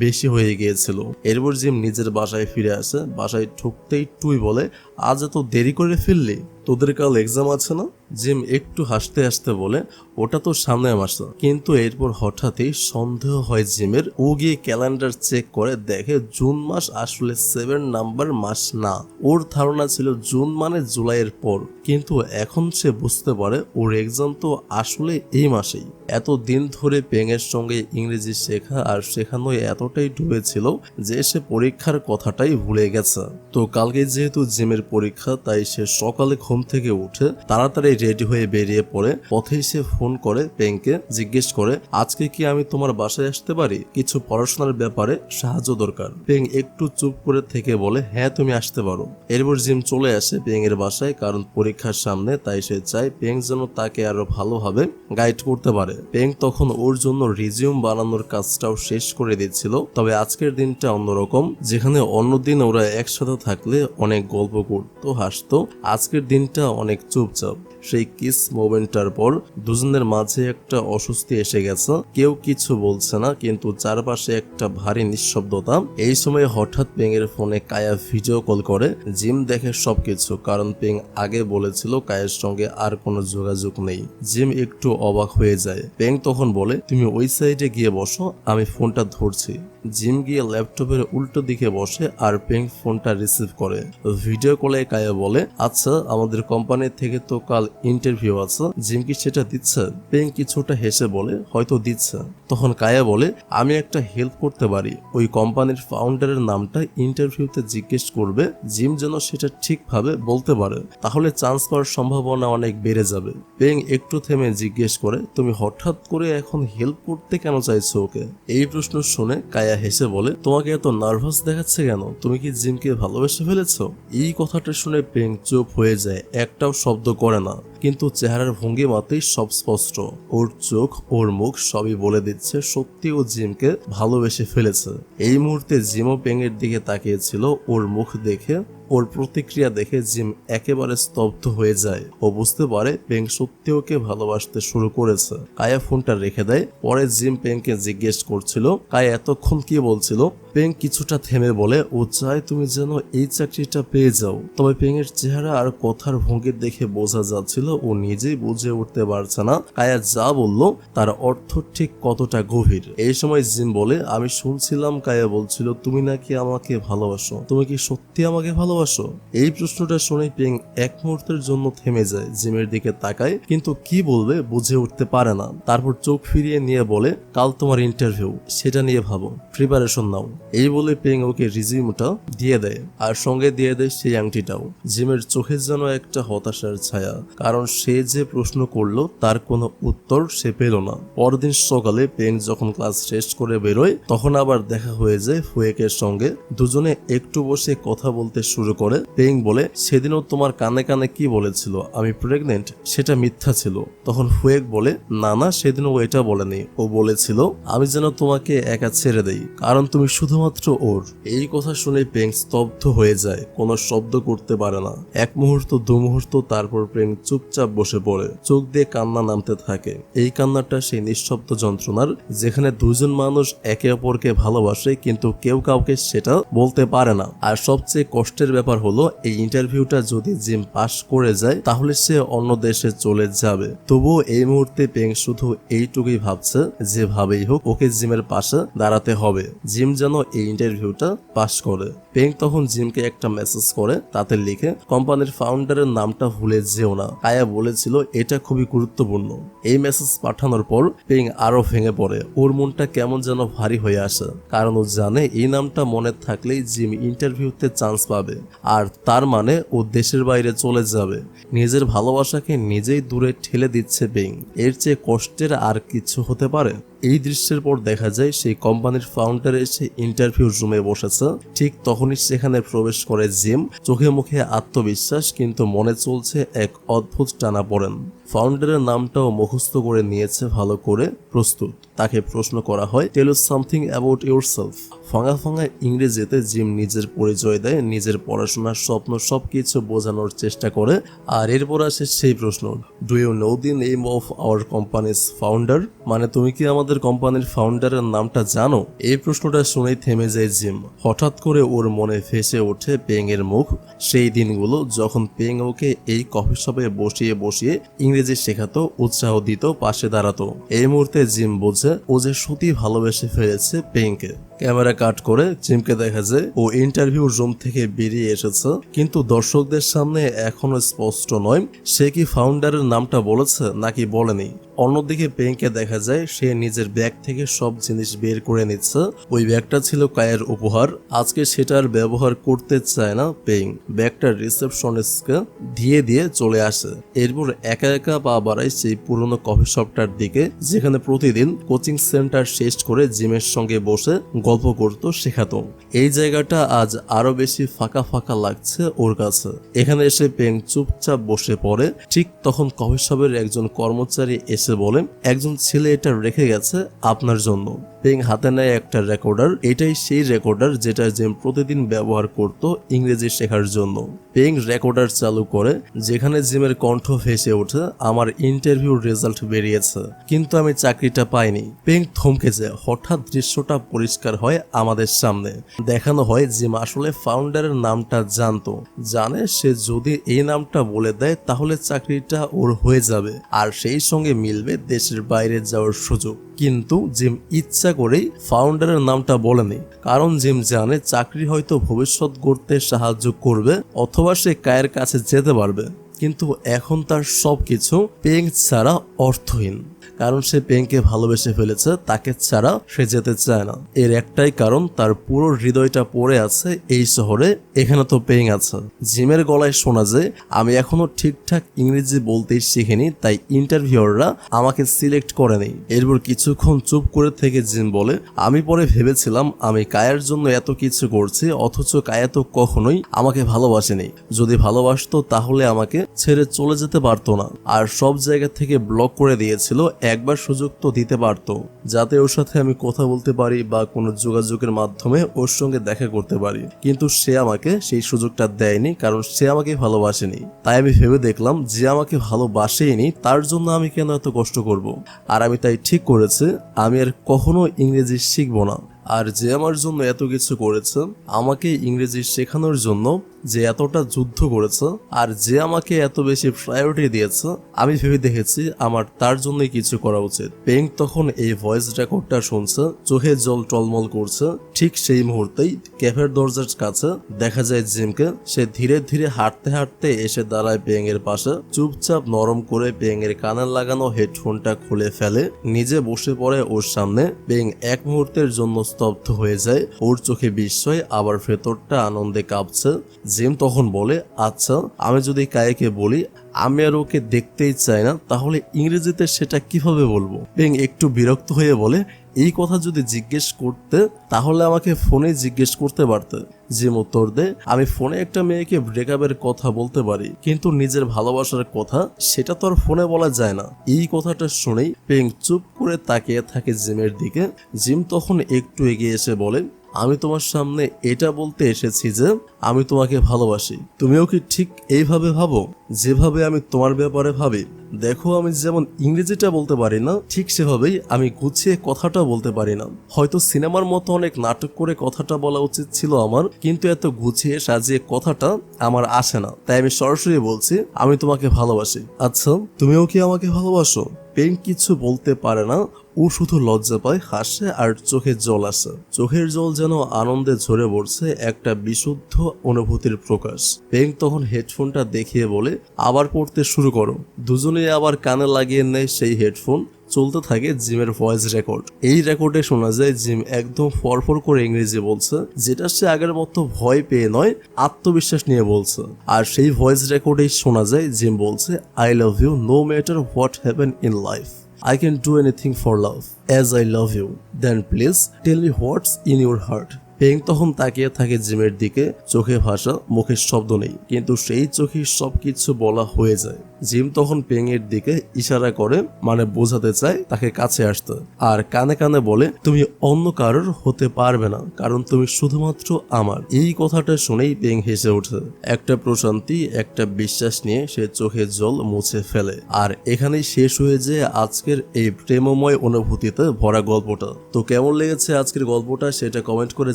বেশি হয়ে গিয়েছিল। এরপর জিম নিজের বাসায় ফিরে আসে। বাসায় ঢুকতেই টুই বলে, আজ এত দেরি করে ফিরলি, তোদের কাল এক্সাম আছে না? জিম একটু হাসতে হাসতে বলে, ওটা তো সামনে মাসে। কিন্তু এরপর হঠাৎই সন্দেহ হয় জিমের। ও গিয়ে ক্যালেন্ডার চেক করে দেখে জুন মাস আসলে 7 নাম্বার মাস না। ওর ধারণা ছিল জুন মানে জুলাইয়ের পর, কিন্তু এখন সে বুঝতে পারে ওর এক্সাম তো আসলে এই মাসেই। এত দিন ধরে পেংয়ের সঙ্গে ইংরেজি শেখা আর শেখানোয় এতটাই ডুবেছিল যে সে পরীক্ষার কথাটাই ভুলে গেছে। তো কালকে যেহেতু জিমের পরীক্ষা, তাই সে সকালে ঘুম ঘুম থেকে উঠে তাড়াতাড়ি রেডি হয়ে বেরিয়ে পড়ে। পথেই সে ফোন করে পেংকে জিজ্ঞেস করে, আজকে কি আমি তোমার বাসায় আসতে পারি? কিছু পড়াশোনার ব্যাপারে সাহায্য দরকার। পেং একটু চুপ করে থেকে বলে, হ্যাঁ তুমি আসতে পারো। এরপর জিম চলে আসে পেং এর বাসায়, কারণ পরীক্ষার সামনে, তাই সে চায় পেং যেন তাকে আরো ভালোভাবে গাইড করতে পারে। পেং তখন ওর জন্য রিজিউম বানানোর কাজটাও শেষ করে দিচ্ছিল। তবে আজকের দিনটা অন্যরকম। যেখানে অন্যদিন ওরা একসাথে থাকলে অনেক গল্প করতো, হাসতো, আজকের দিনটা অনেক চুপচাপ। সেই কিস মোমেন্টটার পর দুজনের মাঝে একটা অস্বস্তি এসে গেছে। কেউ কিছু বলছে না, কিন্তু চারপাশে একটা ভারী নিঃশব্দতা। এই সময় হঠাৎ পেং এর ফোনে কায়া ভিডিও কল করে। জিম দেখে সবকিছু, কারণ পেং আগে বলেছিল কায়ের সঙ্গে আর কোনো যোগাযোগ নেই। জিম একটু অবাক হয়ে যায়। পেং তখন বলে, তুমি ওই সাইডে গিয়ে বসো, আমি ফোনটা ধরছি। জিম গিয়ে ল্যাপটপের উল্টো দিকে বসে আর পেং ফোনটা রিসিভ করে। ভিডিও কলে কায়া বলে, আচ্ছা আমাদের কোম্পানি থেকে তো কাল ইন্টারভিউ আছে, জিম কি সেটা দিচ্ছে? পেং কিছুটা হেসে বলে, হয়তো দিচ্ছে। তখন কায়া বলে, আমি একটা হেল্প করতে পারি, ওই কোম্পানির ফাউন্ডারের নামটা ইন্টারভিউতে জিজ্ঞেস করবে, জিম যেন সেটা ঠিকভাবে বলতে পারে, তাহলে চান্স পাওয়ার সম্ভাবনা অনেক বেড়ে যাবে। পেং একটু থেমে জিজ্ঞেস করে, তুমি হঠাৎ করে এখন হেল্প করতে কেন চাইছো ওকে? এই প্রশ্ন শুনে কায়া হেসে বলে, তোমাকে এত নার্ভাস দেখাচ্ছে কেন? তুমি কি জিমকে ভালোবেসে ফেলেছো? এই কথাটা শুনে পেং চুপ হয়ে যায়, একটাও শব্দ করে না, কিন্তু চেহারার ভঙ্গিমাতেই সব স্পষ্ট। ওর চোখ, ওর মুখ সবই বলে দিচ্ছে সত্যি ও জিমকে ভালোবেসে ফেলেছে। এই মুহূর্তে জিমও পেং এর দিকে তাকিয়েছিল। ওর মুখ দেখে, ওর প্রতিক্রিয়া দেখে জিম একেবারে স্তব্ধ হয়ে যায়। ও বুঝতে পারে পেং সত্যি ওকে ভালোবাসতে শুরু করেছে। কায়া ফোনটা রেখে দেয়। পরে জিম পেংকে জিজ্ঞেস করছিল, কায়া এতক্ষণ কি বলছিল? পেং কিছুটা থেমে বলে, ও চায় তুমি যেন এই চাকরিটা পেয়ে যাও। তবে পেং এর চেহারা আর কথার ভঙ্গি দেখে বোঝা যাচ্ছিল ও নিজেই বুঝে উঠতে পারছে না কায়া যা বলল তার অর্থ ঠিক কতটা গভীর। এই সময় জিম বলে, আমি শুনছিলাম কায়া বলছিল তুমি নাকি আমাকে ভালোবাসো, তুমি কি সত্যি আমাকে ভালোবাসো? এই প্রশ্নটা শুনে পেং এক মুহূর্তের জন্য থেমে যায়, জিমের দিকে তাকায়, কিন্তু কি বলবে বুঝে উঠতে পারে না। তারপর চোখ ফিরিয়ে নিয়ে বলে, কাল তোমার ইন্টারভিউ, সেটা নিয়ে ভাবো, প্রিপারেশন নাও। এই বলে পেং ওকে রিজিউমটা দিয়ে দেয়, আর সঙ্গে দিয়ে দেয় সেই আংটিটাও। জিমের চোখে যেন একটা হতাশার ছায়া, কারণ সে যে প্রশ্ন করলো তার কোনো উত্তর সে পেল না। পরদিন সকালে পেং যখন ক্লাস শেষ করে বেরোয়, তখন আবার দেখা হয়ে যায় ফুয়েকের সঙ্গে। দুজনে একটু বসে কথা বলতে শুরু করে। পেং বলে, সেদিনও তোমার কানে কানে কি বলেছিল, আমি প্রেগনেন্ট? সেটা মিথ্যা ছিল। তখন ফুয়েক বলে, না না, সেদিনও এটা বলেনি, ও বলেছিল আমি যেন তোমাকে একা ছেড়ে দেই, কারণ তুমি শুধুমাত্র ওর। এই কথা শুনে পেং স্তব্ধ হয়ে যায়, কোনো শব্দ করতে পারে না। এক মুহূর্ত, দু মুহূর্ত, তারপর পেং চুপচাপ বসে পড়ে। চোখ দিয়ে কান্না নামতে থাকে। এই কান্নাটা সেই নিঃশব্দ যন্ত্রণার, যেখানে দুজন মানুষ একে অপরকে ভালোবাসে কিন্তু কেউ কাউকে সেটা বলতে পারে না। আর সবচেয়ে কষ্টের ব্যাপার হলো, এই ইন্টারভিউটা যদি জিম পাস করে যায় তাহলে সে অন্য দেশে চলে যাবে। তবুও এই মুহূর্তে পেং শুধু এইটুকুই ভাবছে, যেভাবেই হোক ওকে জিমের পাশে দাঁড়াতে হবে, জিম যেন এই ইন্টারভিউটা পাস করে। পেং তখন জিমকে একটা মেসেজ করে, তাতে লিখে, কোম্পানির ফাউন্ডারের নামটা ভুলে যেও না, কায়া বলেছিল এটা খুবই গুরুত্বপূর্ণ। এই মেসেজ পাঠানোর পর পেং আরো ভেঙে পড়ে। ওর মনটা কেমন যেন ভারী হয়ে আসে, কারণ ও জানে এই নামটা মনে থাকলেই জিম ইন্টারভিউতে চান্স পাবে, আর তার মানে ও দেশের বাইরে চলে যাবে। নিজের ভালোবাসাকে নিজেই দূরে ঠেলে দিচ্ছে পেং। এর চেয়ে কষ্টের আর কিছু হতে পারে? এই দৃশ্যের পর দেখা যায় সেই কোম্পানির ফাউন্ডার এসে ইন্টারভিউ রুমে বসেছে। ঠিক তখনই সেখানে প্রবেশ করে জিম, চোখে মুখে আত্মবিশ্বাস, কিন্তু মনে চলছে এক অদ্ভুত টানাপোড়েন। ফাউন্ডারের নামটাও মুখস্থ করে নিয়েছে ভালো করে, প্রস্তুত। তাকে প্রশ্ন করা হয়, টেল us সামথিং অ্যাবাউট ইয়োরসেলফ। ফাঙা ফাঙা ইংরেজিতে জিম নিজের পরিচয় দেয়, নিজের পড়াশোনার স্বপ্ন সবকিছু বোঝানোর চেষ্টা করে। আর এরপর আসে সেই প্রশ্ন, do you know the name of our company's founder? মানে তুমি কি আমাদের কোম্পানির ফাউন্ডারের নামটা জানো? এই প্রশ্নটা শুনেই থেমে যায় জিম। হঠাৎ করে ওর মনে ভেসে ওঠে পেং এর মুখ, সেই দিনগুলো যখন পেং ওকে এই কফি শপে বসিয়ে বসিয়ে ইংরেজি শেখাতো, উৎসাহ দিত, পাশে দাঁড়াতো। এই মুহূর্তে জিম বোঝে ও যে সত্যি ভালোবেসে ফেলেছে পেংকে। ক্যামেরা কাট করে জিমকে দেখা যায় ও ইন্টারভিউ রুম থেকে বেরিয়ে এসেছে, কিন্তু দর্শকদের সামনে এখনো স্পষ্ট নয় সে কি ফাউন্ডারের নামটা বলেছে নাকি বলেনি। অন্যদিকে পেংকে দেখা যায় সে নিজের ব্যাগ থেকে সব জিনিস বের করে নিচ্ছে। ওই ব্যাগটা ছিল কায়ের উপহার, আজকে সেটার ব্যবহার করতে চায় না পেং। ব্যাগটা রিসেপশনিস্টকে দিয়ে চলে আসে। এরপর একা একা পা বাড়ায় সেই পুরনো কফি শপটার দিকে যেখানে প্রতিদিন কোচিং সেন্টার শেষ করে জিমের সঙ্গে বসে গল্প করত শেখাতো। এই জায়গাটা আজ আরো বেশি ফাঁকা ফাঁকা লাগছে ওর কাছে। এখানে এসে পেং চুপচাপ বসে পড়ে। ঠিক তখন কফি শপের একজন কর্মচারী এসে বলে, একজন ছেলে এটা রেখে গেছে আপনার জন্য। পেং হাতে নেয় একটা রেকর্ডার। এটাই সেই রেকর্ডার যেটা জিম প্রতিদিন ব্যবহার করত ইংরেজি শেখার জন্য। পেং রেকর্ডার চালু করে, যেখানে জিমের কণ্ঠ ভেসে ওঠে, আমার ইন্টারভিউ রেজাল্ট বেরিয়েছে কিন্তু আমি চাকরিটা পাইনি। পেং থমকে যায়। হঠাৎ দৃশ্যটা পরিষ্কার হয় আমাদের সামনে। দেখানো হয় জিম আসলে ফাউন্ডারের নামটা জানতো, জানে সে যদি এই নামটা বলে দেয় তাহলে চাকরিটা ওর হয়ে যাবে আর সেই সঙ্গে মিলবে দেশের বাইরে যাওয়ার সুযোগ। কিন্তু জিম ইচ্ছা করেই ফাউন্ডারের নামটা বলেনি, কারণ জিম জানে চাকরি হয়তো ভবিষ্যৎ গড়তে সাহায্য করবে অথবা সে কায়ের কাছে যেতে পারবে। কিন্তু এখন তার সবকিছু পেং ছাড়া অর্থহীন, কারণ সে পেংকে ভালোবেসে ফেলেছে, তাকে ছাড়া সে যেতে চায় না। এর একটাই কারণ, তার পুরো হৃদয়টা পড়ে আছে এই শহরে, এখানে তো পেং আছে। জিমের গলায় শোনা যায়, আমি এখনো ঠিকঠাক ইংরেজি বলতেই শিখিনি, তাই ইন্টারভিউয়াররা আমাকে সিলেক্ট করেনি। এরপর কিছুক্ষণ চুপ করে থেকে জিম বলে, আমি পরে ভেবেছিলাম আমি কায়ের জন্য এত কিছু করছি, অথচ কায়া তো কখনোই আমাকে ভালোবাসেনি। যদি ভালোবাসতো তাহলে আমাকে ছেড়ে চলে যেতে পারতো না, আর সব জায়গা থেকে ব্লক করে দিয়েছিল। একবার সুযোগ তো দিতে পারতো যাতে ওর সাথে আমি কথা বলতে পারি বা কোনো যোগাযোগের মাধ্যমে ওর সঙ্গে দেখা করতে পারি, কিন্তু সে আমাকে সেই সুযোগটা দেয়নি, কারণ সে আমাকে ভালোবাসেনি। তাই আমি ভেবে দেখলাম যে আমাকে ভালোবাসেইনি তার জন্য আমি কেন এত কষ্ট করব। আর আমি তাই ঠিক করেছি আমি আর কখনো ইংরেজি শিখবো না। আর যে আমার জন্য এত কিছু করেছে, আমাকে ইংরেজি শেখানোর জন্য যে এতটা যুদ্ধ করেছে, আর যে আমাকে এত বেশি প্রায়োরিটি দিয়েছে, আমি ভেবে দেখেছি আমার তার জন্যই কিছু করা উচিত। পেং তখন এই ভয়েস রেকর্ডটা শুনছে, চোখে জল টলমল করছে। ঠিক সেই মুহূর্তেই ক্যাফের দরজার কাছে দেখা যায় জিমকে। সে ধীরে ধীরে হাঁটতে হাঁটতে এসে দাঁড়ায় পেং এর পাশে। চুপচাপ নরম করে পেং এর কানে লাগানো হেডফোনটা খুলে ফেলে, নিজে বসে পড়ে ওর সামনে। পেং এক মুহূর্তের জন্য স্তব্ধ হয়ে যায়। ওর চোখে বিস্ময়, আবার ভেতরটা আনন্দে কাঁপছে। জিম তখন বলে, আচ্ছা আমি যদি কায়েকে বলি আমি আর ওকে দেখতেই চাই না, তাহলে ইংরেজিতে সেটা কিভাবে বলবো? পেং একটু বিরক্ত হয়ে বলে, এই কথা যদি জিজ্ঞেস করতে তাহলে আমাকে ফোনে জিজ্ঞেস করতে পারতে। জিম উত্তর দেয়, আমি ফোনে একটা মেয়েকে ব্রেকআপের কথা বলতে পারি, কিন্তু নিজের ভালোবাসার কথা সেটা তো আর ফোনে বলা যায় না। এই কথাটা শুনেই পেং চুপ করে তাকিয়ে থাকে জিমের দিকে। জিম তখন একটু এগিয়ে এসে বলে, আমি তোমার সামনে এটা বলতে এসেছি যে আমি তোমাকে ভালোবাসি। তুমিও কি ঠিক এইভাবে ভাবো যেভাবে আমি তোমার ব্যাপারে ভাবি? দেখো, আমি যেমন ইংরেজিটা বলতে পারি না, ঠিক সেভাবেই আমি গুছিয়ে কথাটা বলতে পারি না। হয়তো সিনেমার মতো অনেক নাটক করে কথাটা বলা উচিত ছিল আমার, কিন্তু এত গুছিয়ে সাজিয়ে কথাটা আমার আসে না। তাই আমি সরাসরি বলছি, আমি তোমাকে ভালোবাসি। আচ্ছা, তুমিও কি আমাকে ভালোবাসো? পেং কিছু বলতে পারে না, ও শুধু লজ্জা পায়, হাসে আর চোখে জল আসে। চোখের জল যেন আনন্দে ঝরে পড়ছে, একটা বিশুদ্ধ অনুভূতির প্রকাশ। পেং তখন হেডফোনটা দেখিয়ে বলে, আবার পড়তে শুরু করো। দুজনেই আবার কানে লাগিয়ে নেয় সেই হেডফোন। চলতে থাকে জিমের ভয়েস রেকর্ড। এই রেকর্ডে শোনা যায় জিম একদম ফরফর করে ইংরেজি বলছে, যেটা সে আগের মতো ভয় পেয়ে নয়, আত্মবিশ্বাস নিয়ে বলছে। আর সেই ভয়েস রেকর্ডেই শোনা যায় জিম বলছে, I love you no matter what happen in life. I can do anything for love. As I love you, then please tell me what's in your heart. Peng তখন তাকিয়ে থাকে জিমের দিকে, চোখে ভাষা, মুখের শব্দ নেই, কিন্তু সেই চোখে সবকিছু বলা হয়ে যায়। জিম তখন পেং এর দিকে ইশারা করে, মানে বোঝাতে চায় তাকে কাছে আসতে, আর কানে কানে বলে, তুমি অন্য কারোর হতে পারবে না, কারণ তুমি শুধুমাত্র আমার। এই কথাটা শুনেই পেং হেসে ওঠে। একটা প্রশান্তি, একটা বিশ্বাস নিয়ে সে চোখে জল মুছে ফেলে। আর এখানেই শেষ হয়ে যায় আজকের এই প্রেমময় অনুভূতিতে ভরা গল্পটা। তো কেমন লেগেছে আজকের গল্পটা সেটা কমেন্ট করে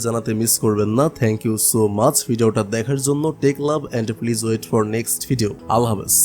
জানাতে মিস করবেন না। থ্যাংক ইউ সো মাচ ভিডিওটা দেখার জন্য। Take love and please wait for next video. আল্লাহ হাফেজ।